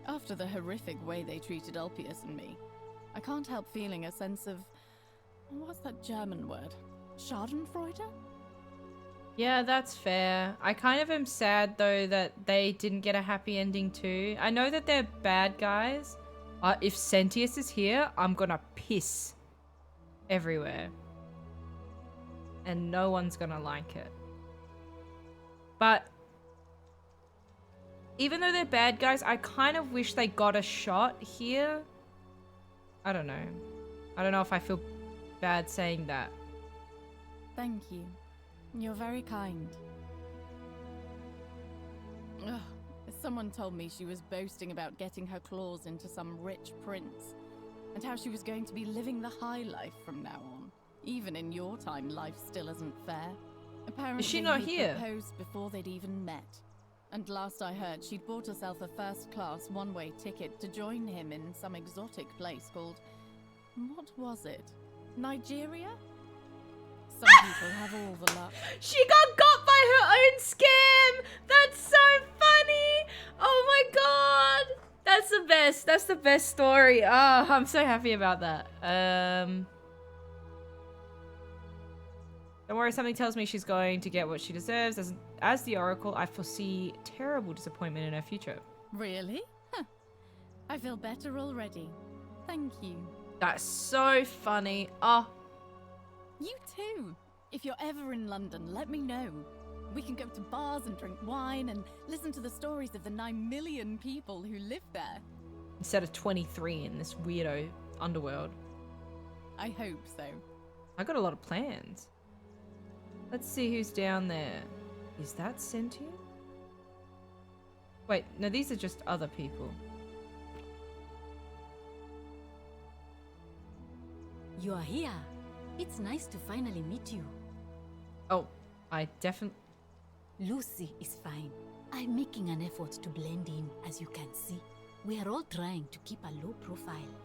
After the horrific way they treated Ulpius and me, I can't help feeling a sense of... what's that German word? Schadenfreude? Yeah, that's fair. I kind of am sad though that they didn't get a happy ending too. I know that they're bad guys. If Sentius is here, I'm gonna piss everywhere. And no one's gonna like it. But even though they're bad guys, I kind of wish they got a shot here. I don't know. I don't know if I feel bad saying that. Thank you. You're very kind. Ugh, someone told me she was boasting about getting her claws into some rich prince, and how she was going to be living the high life from now on. Even in your time, life still isn't fair. Apparently, is she not he here? proposed before they'd even met. And last I heard, she'd bought herself a first-class one-way ticket to join him in some exotic place called... what was it? Nigeria? Some people have all the luck. She got by her own scam! That's so funny! Oh my god! That's the best. That's the best story. Oh, I'm so happy about that. Don't worry, something tells me she's going to get what she deserves. As the Oracle, I foresee terrible disappointment in her future. Really? Huh. I feel better already. Thank you. That's so funny. Oh. You too. If you're ever in London, let me know. We can go to bars and drink wine and listen to the stories of the 9 million people who live there. Instead of 23 in this weirdo underworld. I hope so. I got a lot of plans. Let's see who's down there. Is that sentient? Wait, no, these are just other people. You are here. It's nice to finally meet you. Oh, I definitely... Lucy is fine. I'm making an effort to blend in, as you can see. We are all trying to keep a low profile.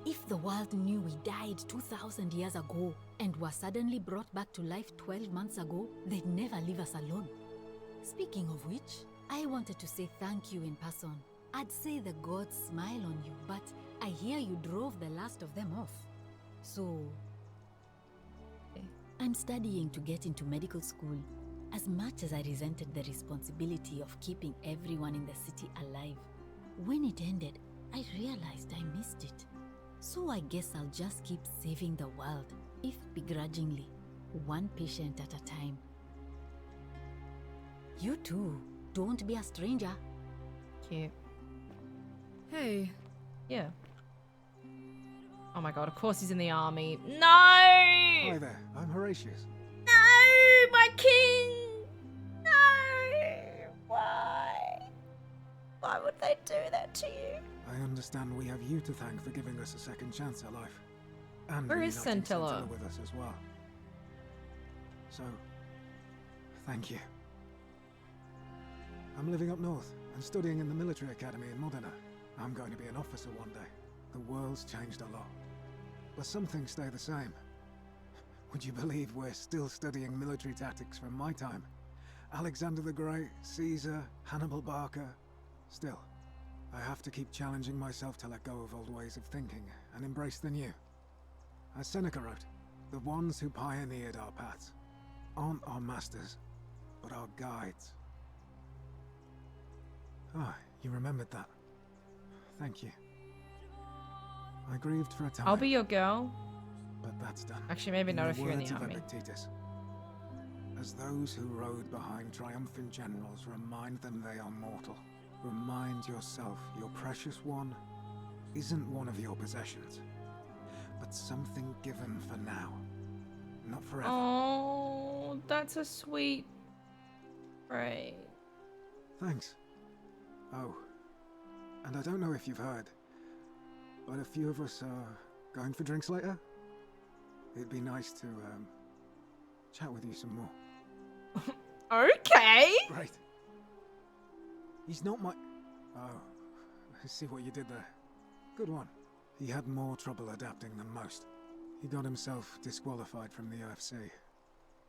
If the world knew we died 2,000 years ago and were suddenly brought back to life 12 months ago, they'd never leave us alone. Speaking of which, I wanted to say thank you in person. I'd say the gods smile on you, but I hear you drove the last of them off. So... I'm studying to get into medical school. As much as I resented the responsibility of keeping everyone in the city alive, when it ended, I realized I missed it. So I guess I'll just keep saving the world, if begrudgingly, one patient at a time. You too. Don't be a stranger. Cute. Hey. Yeah. Oh my god, of course he's in the army. No! Hi there, I'm Horatius. No! My king! No! Why? Why would they do that to you? I understand we have you to thank for giving us a second chance at life. And Where is reuniting Scintilla? with us as well. So, thank you. I'm living up north and studying in the military academy in Modena. I'm going to be an officer one day. The world's changed a lot. But some things stay the same. Would you believe we're still studying military tactics from my time? Alexander the Great, Caesar, Hannibal Barca. Still, I have to keep challenging myself to let go of old ways of thinking and embrace the new. As Seneca wrote, the ones who pioneered our paths aren't our masters, but our guides. Ah, you remembered that. Thank you. I grieved for a time. I'll be your girl. But that's done. Actually, maybe not if you're in the words of army. Epictetus, as those who rode behind triumphant generals remind them they are mortal, remind yourself your precious one isn't one of your possessions, but something given for now, not forever. Oh, that's a sweet phrase. Thanks. Oh, and I don't know if you've heard, but a few of us are going for drinks later. It'd be nice to, chat with you some more. Okay. Great. He's not my... Oh, I see what you did there. Good one. He had more trouble adapting than most. He got himself disqualified from the UFC,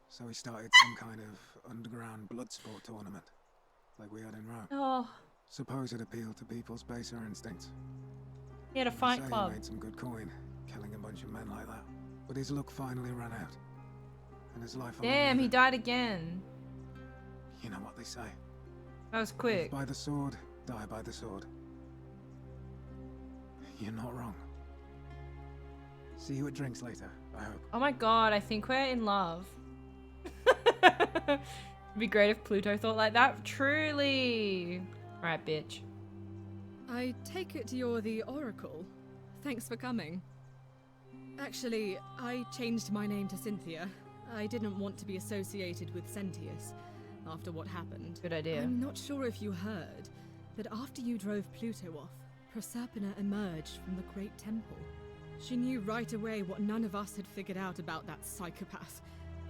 so he started some kind of underground blood sport tournament, like we had in Rome. Oh. Suppose it appealed to people's baser instincts. He had a They fight say club. He made some good coin, killing a bunch of men like that. But his luck finally ran out, and his life. Damn, he died again. You know what they say. That was quick. Live by the sword, die by the sword. You're not wrong. See you at drinks later, I hope. Oh my god, I think we're in love. It'd be great if Pluto thought like that. Truly. Right, bitch. I take it you're the Oracle. Thanks for coming. Actually, I changed my name to Cynthia. I didn't want to be associated with Sentius after what happened. Good idea. I'm not sure if you heard, but after you drove Pluto off, Proserpina emerged from the Great Temple. She knew right away what none of us had figured out about that psychopath.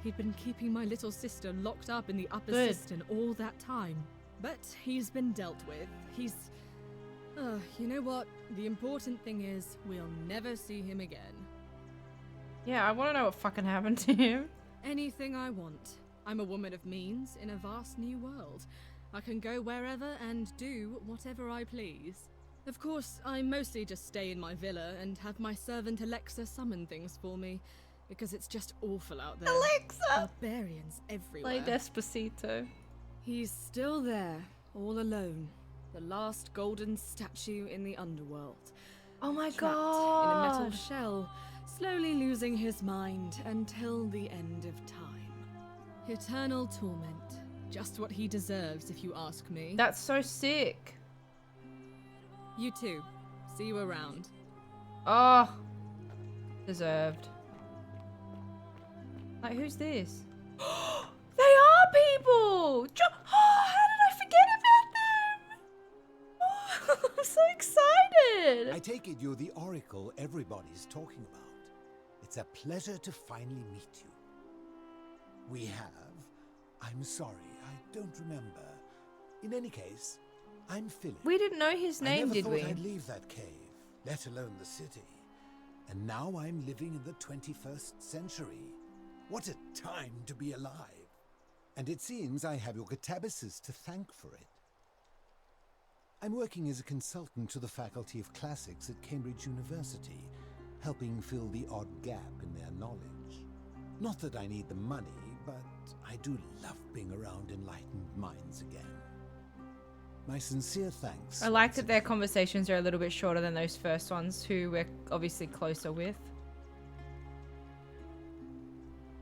He'd been keeping my little sister locked up in the upper cistern all that time. But he's been dealt with. He's... you know what? The important thing is, we'll never see him again. Yeah, I want to know what fucking happened to him. Anything I want. I'm a woman of means in a vast new world. I can go wherever and do whatever I please. Of course, I mostly just stay in my villa and have my servant Alexa summon things for me, because it's just awful out there. Alexa! Barbarians everywhere. Play Despacito. He's still there, all alone. The last golden statue in the underworld. Oh my Trapped god! in a metal shell, slowly losing his mind until the end of time. Eternal torment. Just what he deserves, if you ask me. That's so sick. You too. See you around. Oh. Deserved. Like, who's this? They are people! How did I forget about them? Oh, I'm so excited! I take it you're the Oracle everybody's talking about. It's a pleasure to finally meet you. We have... I'm sorry, I don't remember. In any case, I'm Philip. We didn't know his name, did we? I never thought I'd leave that cave, let alone the city. And now I'm living in the 21st century. What a time to be alive. And it seems I have your catabasis to thank for it. I'm working as a consultant to the Faculty of Classics at Cambridge University, helping fill the odd gap in their knowledge. Not that I need the money, but I do love being around enlightened minds again. My sincere thanks. I like that their conversations are a little bit shorter than those first ones, who we're obviously closer with.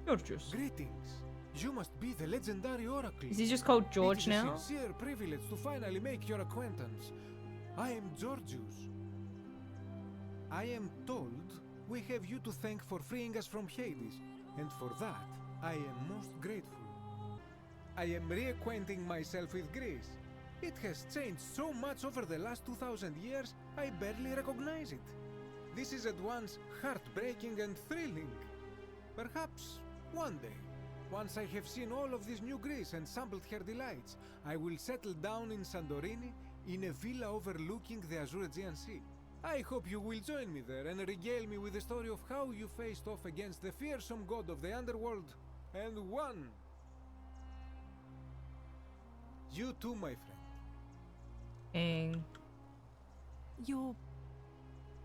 Georgius. Greetings. You must be the legendary Oracle. Is he just called George now? It is a sincere privilege to finally make your acquaintance. I am Georgius. I am told we have you to thank for freeing us from Hades, and for that I am most grateful. I am reacquainting myself with Greece. It has changed so much over the last 2,000 years, I barely recognize it. This is at once heartbreaking and thrilling. Perhaps one day, once I have seen all of this new Greece and sampled her delights, I will settle down in Santorini in a villa overlooking the Azure-Aegean Sea. I hope you will join me there and regale me with the story of how you faced off against the fearsome god of the underworld and won. You too, my friend. You're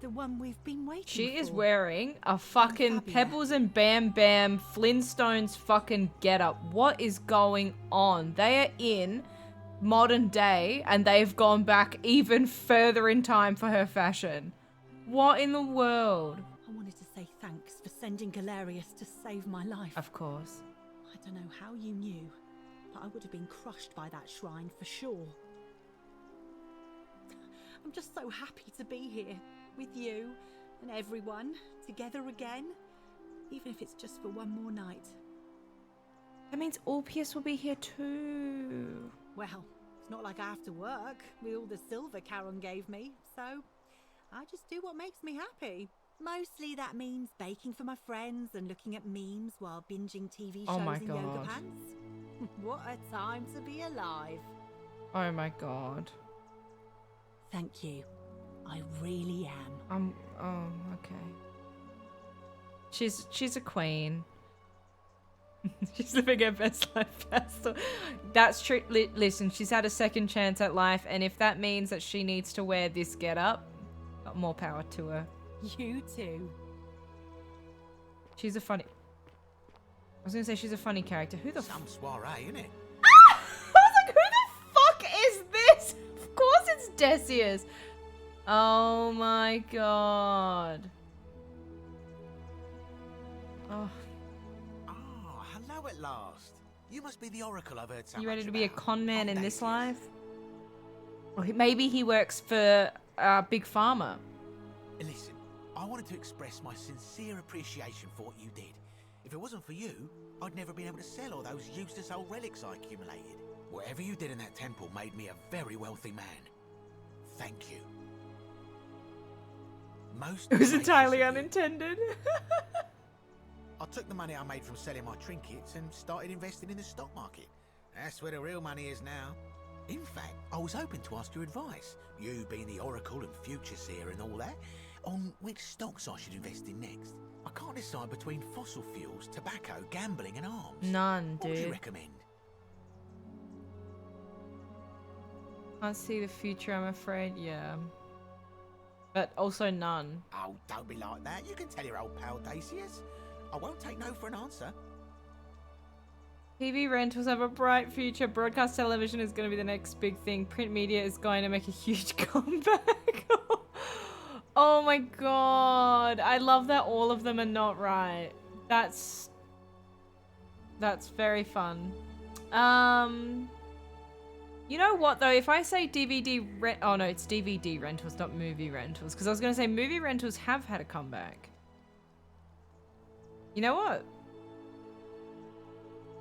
the one we've been waiting for. She is wearing a fucking Pebbles and Bam Bam Flintstones fucking getup. What is going on? They are in modern day and they've gone back even further in time for her fashion. What in the world? I wanted to say thanks for sending Galerius to save my life. Of course. I don't know how you knew, but I would have been crushed by that shrine for sure. I'm just so happy to be here with you and everyone together again, even if it's just for one more night. That means Orpheus will be here too. Well, it's not like I have to work with all the silver Charon gave me, so I just do what makes me happy. Mostly that means baking for my friends and looking at memes while binging TV shows in yoga pants. What a time to be alive. Oh my god. Thank you. I really am. Oh, okay. She's a queen. She's living her best life, Pastor. That's true. Listen, she's had a second chance at life, and if that means that she needs to wear this getup, more power to her. You too. She's a funny... I was gonna say she's a funny character. Who the Some soiree, innit? Decius. Oh my god. Oh. Oh, hello at last. You must be the oracle I've heard so You ready much to be a about. con man in this Decius. life? Or maybe he works for Big Pharma. Listen, I wanted to express my sincere appreciation for what you did. If it wasn't for you, I'd never been able to sell all those useless old relics I accumulated. Whatever you did in that temple made me a very wealthy man. Thank you. Most It was gracious entirely of you. unintended. I took the money I made from selling my trinkets and started investing in the stock market. That's where the real money is now. In fact, I was hoping to ask your advice, you being the oracle and future seer and all that, on which stocks I should invest in next. I can't decide between fossil fuels, tobacco, gambling and arms. None, What would you dude. recommend? Can't see the future, I'm afraid. Yeah. But also none. Oh, don't be like that. You can tell your old pal Decius. I won't take no for an answer. TV rentals have a bright future. Broadcast television is going to be the next big thing. Print media is going to make a huge comeback. Oh my god. I love that all of them are not right. That's very fun. You know what though? If I say DVD rent, oh no, it's DVD rentals, not movie rentals. Because I was going to say movie rentals have had a comeback. You know what?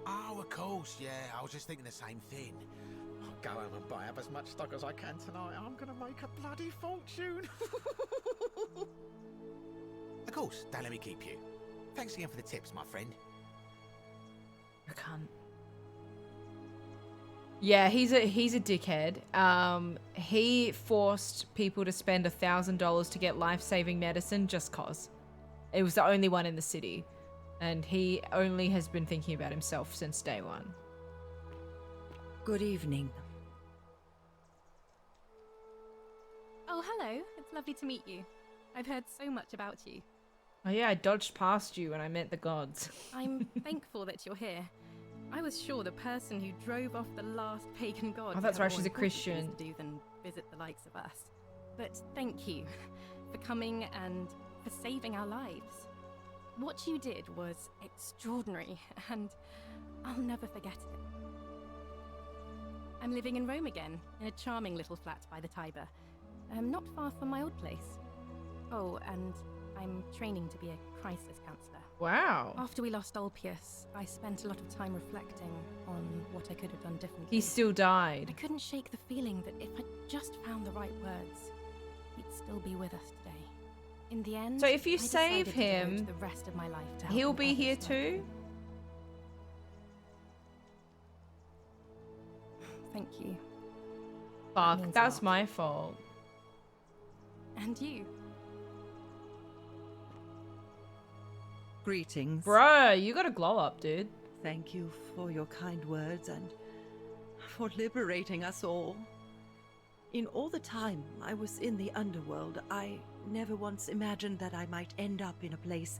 Oh, of course, yeah. I was just thinking the same thing. I'll go home and buy up as much stock as I can tonight. I'm gonna make a bloody fortune. Of course, don't let me keep you. Thanks again for the tips, my friend. I can't. Yeah, he's a dickhead. He forced people to spend $1,000 to get life-saving medicine just cause. It was the only one in the city. And he only has been thinking about himself since day one. Good evening. Oh, hello. It's lovely to meet you. I've heard so much about you. Oh yeah, I dodged past you when I met the gods. I'm thankful that you're here. I was sure the person who drove off the last pagan god. Oh, that's had right, more she's a important things Christian. to do than visit the likes of us. But thank you for coming and for saving our lives. What you did was extraordinary, and I'll never forget it. I'm living in Rome again, in a charming little flat by the Tiber, not far from my old place. Oh, and I'm training to be a crisis counselor. Wow. After we lost Ulpius, I spent a lot of time reflecting on what I could have done differently. He still died. I couldn't shake the feeling that if I just found the right words, he'd still be with us today. In the end, So if you I save decided to devote him, the rest of my life to helping he'll be others here like too? you. Thank you. Fuck, means a that's lot. my fault. And you. Greetings. Bruh, you got a glow up, dude. Thank you for your kind words and for liberating us all. In all the time I was in the underworld, I never once imagined that I might end up in a place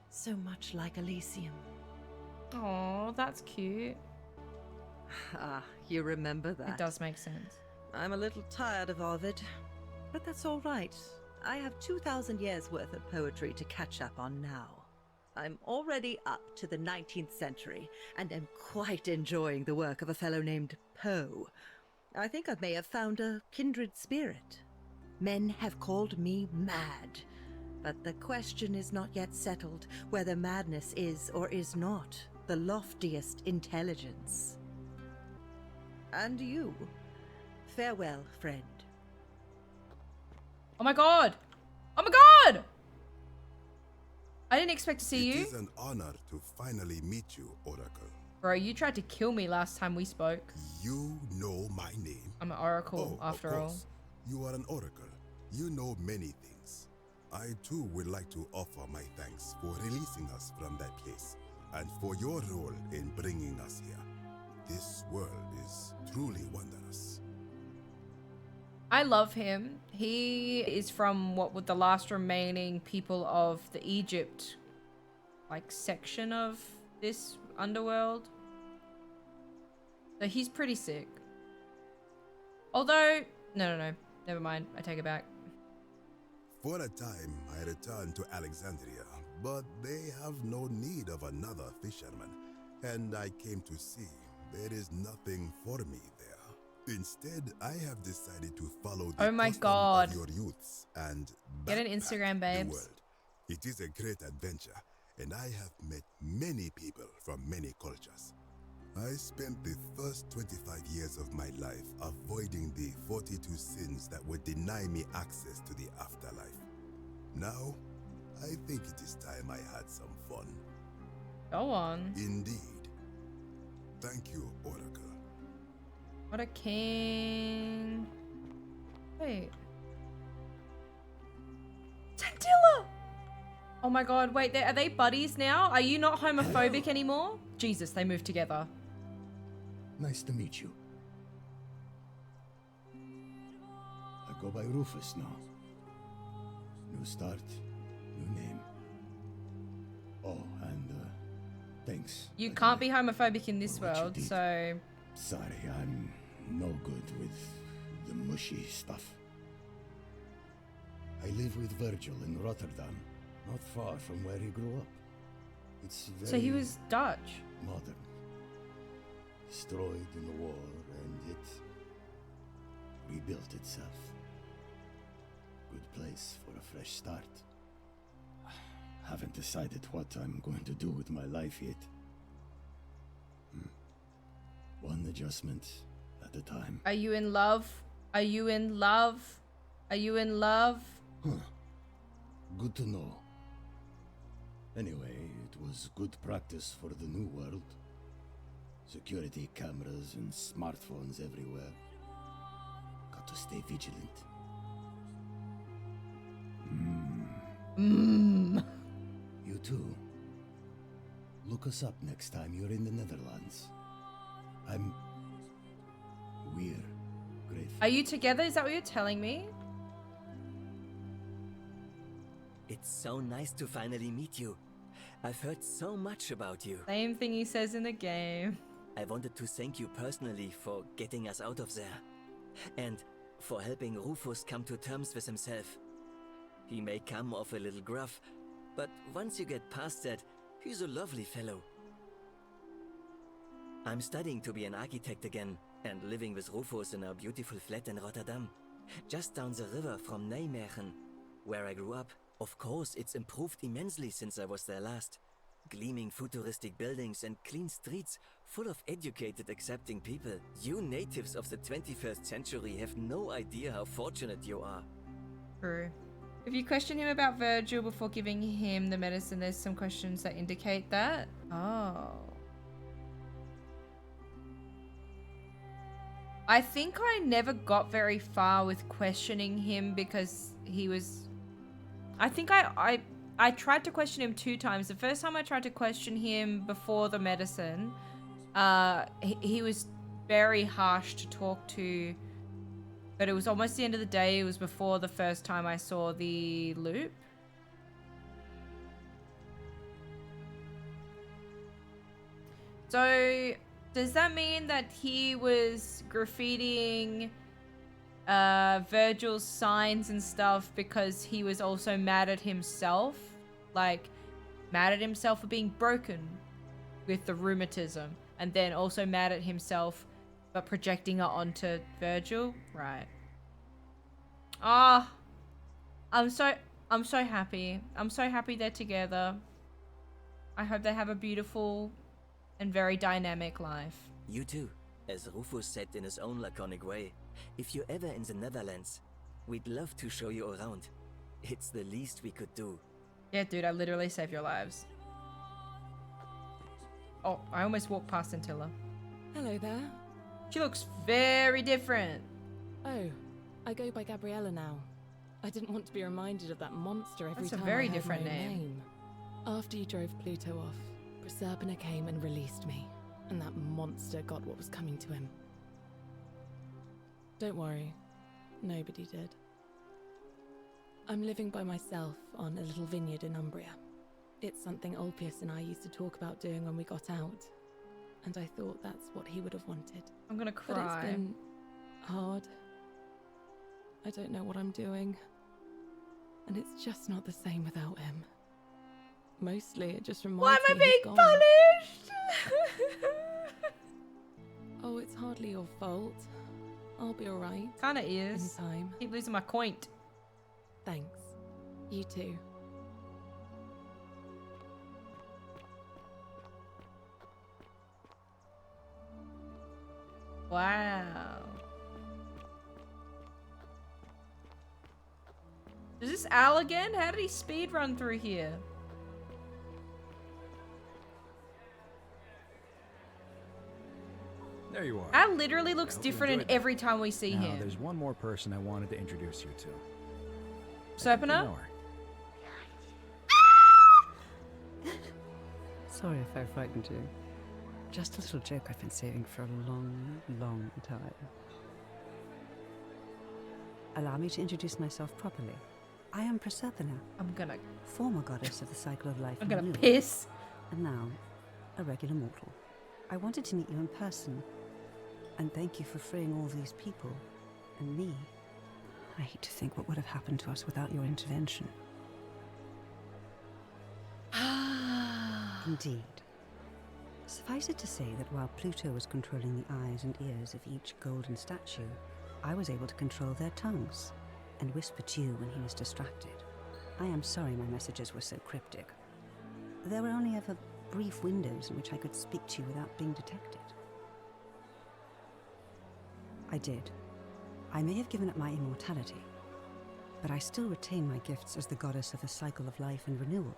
so much like Elysium. Oh, that's cute. Ah, you remember that. It does make sense. I'm a little tired of Ovid, but that's all right. I have 2,000 years worth of poetry to catch up on now. I'm already up to the 19th century, and am quite enjoying the work of a fellow named Poe. I think I may have found a kindred spirit. Men have called me mad, but the question is not yet settled whether madness is or is not the loftiest intelligence. And you, farewell, friend. Oh my god! Oh my god! I didn't expect to see It you. is an honor to finally meet you, Oracle. Bro, you tried to kill me last time we spoke. You know my name. I'm an oracle, after of all. course. You are an oracle. You know many things. I too would like to offer my thanks for releasing us from that place, and for your role in bringing us here. This world is truly wondrous. I love him. He is from what would the last remaining people of the Egypt, like, section of this underworld. So he's pretty sick. Although, no. Never mind. I take it back. For a time, I returned to Alexandria, but they have no need of another fisherman, and I came to see there is nothing for me there. Instead, I have decided to follow the Oh my custom God. of your youths and Get an backpack Instagram, the babes. world. It is a great adventure, and I have met many people from many cultures. I spent the first 25 years of my life avoiding the 42 sins that would deny me access to the afterlife. Now, I think it is time I had some fun. Go on. Indeed. Thank you, Oracle. What a king. Wait. Tantilla! Oh my god, wait, are they buddies now? Are you not homophobic anymore? Jesus, they moved together. Nice to meet you. I go by Rufus now. New start, new name. Oh, and thanks. You can't be homophobic in this world, so... Sorry, I'm no good with the mushy stuff. I live with Virgil in Rotterdam, not far from where he grew up. It's very So he was Dutch? modern. Destroyed in the war, and it rebuilt itself. Good place for a fresh start. Haven't decided what I'm going to do with my life yet. One adjustment at a time. Are you in love? Are you in love? Are you in love? Huh. Good to know. Anyway, it was good practice for the new world. Security cameras and smartphones everywhere. Got to stay vigilant. You too. Look us up next time you're in the Netherlands. We're grateful. Are you together? Is that what you're telling me? It's so nice to finally meet you. I've heard so much about you. Same thing he says in the game. I wanted to thank you personally for getting us out of there. And for helping Rufus come to terms with himself. He may come off a little gruff, but once you get past that, he's a lovely fellow. I'm studying to be an architect again, and living with Rufus in our beautiful flat in Rotterdam. Just down the river from Nijmegen, where I grew up. Of course, it's improved immensely since I was there last. Gleaming futuristic buildings and clean streets full of educated, accepting people. You natives of the 21st century have no idea how fortunate you are. True. If you question him about Virgil before giving him the medicine, there's some questions that indicate that. Oh. I think I never got very far with questioning him because he was... I think I tried to question him 2 times. The first time I tried to question him before the medicine, he was very harsh to talk to. But it was almost the end of the day. It was before the first time I saw the loop. So, does that mean that he was graffitiing Virgil's signs and stuff because he was also mad at himself? Like, mad at himself for being broken with the rheumatism. And then also mad at himself but projecting it onto Virgil? Right. Ah, I'm so happy. I'm so happy they're together. I hope they have a beautiful and very dynamic life. You too, as Rufus said in his own laconic way. If you're ever in the Netherlands, we'd love to show you around. It's the least we could do. Yeah, dude, I literally saved your lives. Oh, I almost walked past Antilla. Hello there. She looks very different. Oh, I go by Gabriella now. I didn't want to be reminded of that monster every That's a time very I heard different my own name. After you drove Pluto off, Proserpina came and released me, and that monster got what was coming to him. Don't worry, nobody did. I'm living by myself on a little vineyard in Umbria. It's something Ulpius and I used to talk about doing when we got out, and I thought that's what he would have wanted. I'm gonna But cry. it's been hard. I don't know what I'm doing. And it's just not the same without him. Mostly, it just reminds me Why am I he's being gone. punished? Oh, it's hardly your fault. I'll be alright. Kinda is. In time. Keep losing my coin. Thanks. You too. Wow. Is this Al again? How did he speed run through here? There you are. Al literally looks I hope you different in enjoyed that. every time we see Now, him. there's one more person I wanted to introduce you to. Serpina? Sorry if I frightened you. Just a little joke I've been saving for a long, long time. Allow me to introduce myself properly. I am Proserpina. I'm gonna... Former goddess of the cycle of life. I'm and gonna renewal, piss. And now, a regular mortal. I wanted to meet you in person. And thank you for freeing all these people. And me. I hate to think what would have happened to us without your intervention. Indeed. Suffice it to say that while Pluto was controlling the eyes and ears of each golden statue, I was able to control their tongues and whisper to you when he was distracted. I am sorry my messages were so cryptic. There were only ever brief windows in which I could speak to you without being detected. I did. I may have given up my immortality, but I still retain my gifts as the goddess of the cycle of life and renewal.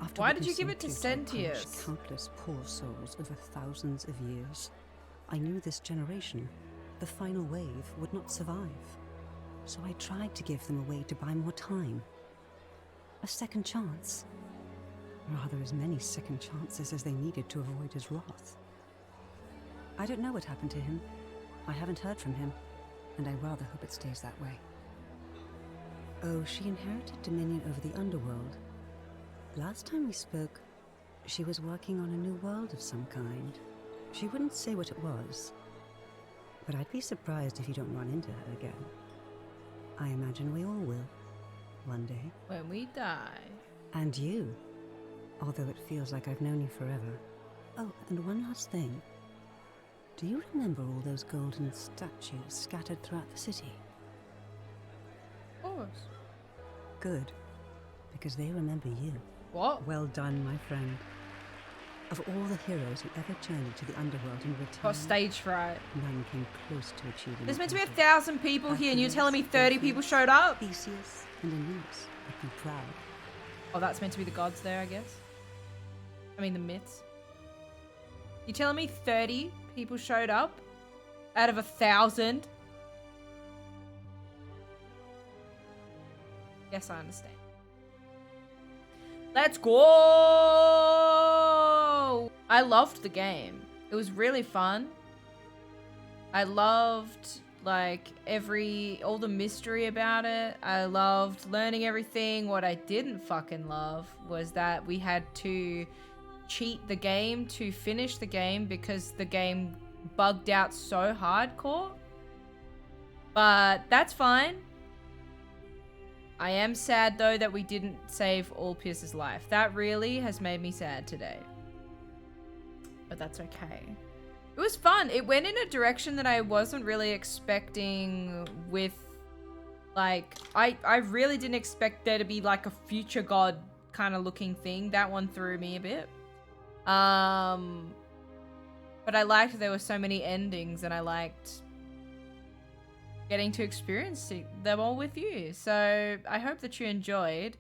After Why did you give witnessing it to Pluto punish Sentius? countless poor souls over thousands of years, I knew this generation, the final wave, would not survive. So I tried to give them a way to buy more time. A second chance. Rather, as many second chances as they needed to avoid his wrath. I don't know what happened to him. I haven't heard from him, and I rather hope it stays that way. Oh, she inherited dominion over the underworld. Last time we spoke, she was working on a new world of some kind. She wouldn't say what it was, but I'd be surprised if you don't run into her again. I imagine we all will, one day. When we die. And you, although it feels like I've known you forever. Oh, and one last thing. Do you remember all those golden statues scattered throughout the city? Of course. Good, because they remember you. What? Well done, my friend. Of all the heroes who ever journeyed to the underworld and returned, Got stage fright. none came close to achieving. There's meant to be what 1,000 people here, and you're telling me 30 people showed up? Theseus and Aeneas would be proud. Oh, that's meant to be the gods there, I guess. I mean, the myths. You're telling me 30 people showed up out of 1,000? Yes, I understand. Let's go! I loved the game. It was really fun. I loved, like, all the mystery about it. I loved learning everything. What I didn't fucking love was that we had to cheat the game to finish the game because the game bugged out so hardcore. But that's fine. I am sad though that we didn't save all Pierce's life. That really has made me sad today. But that's okay. It was fun. It went in a direction that I wasn't really expecting with, like, I really didn't expect there to be like a future god kind of looking thing. That one threw me a bit. But I liked there were so many endings, and I liked getting to experience them all with you. So I hope that you enjoyed.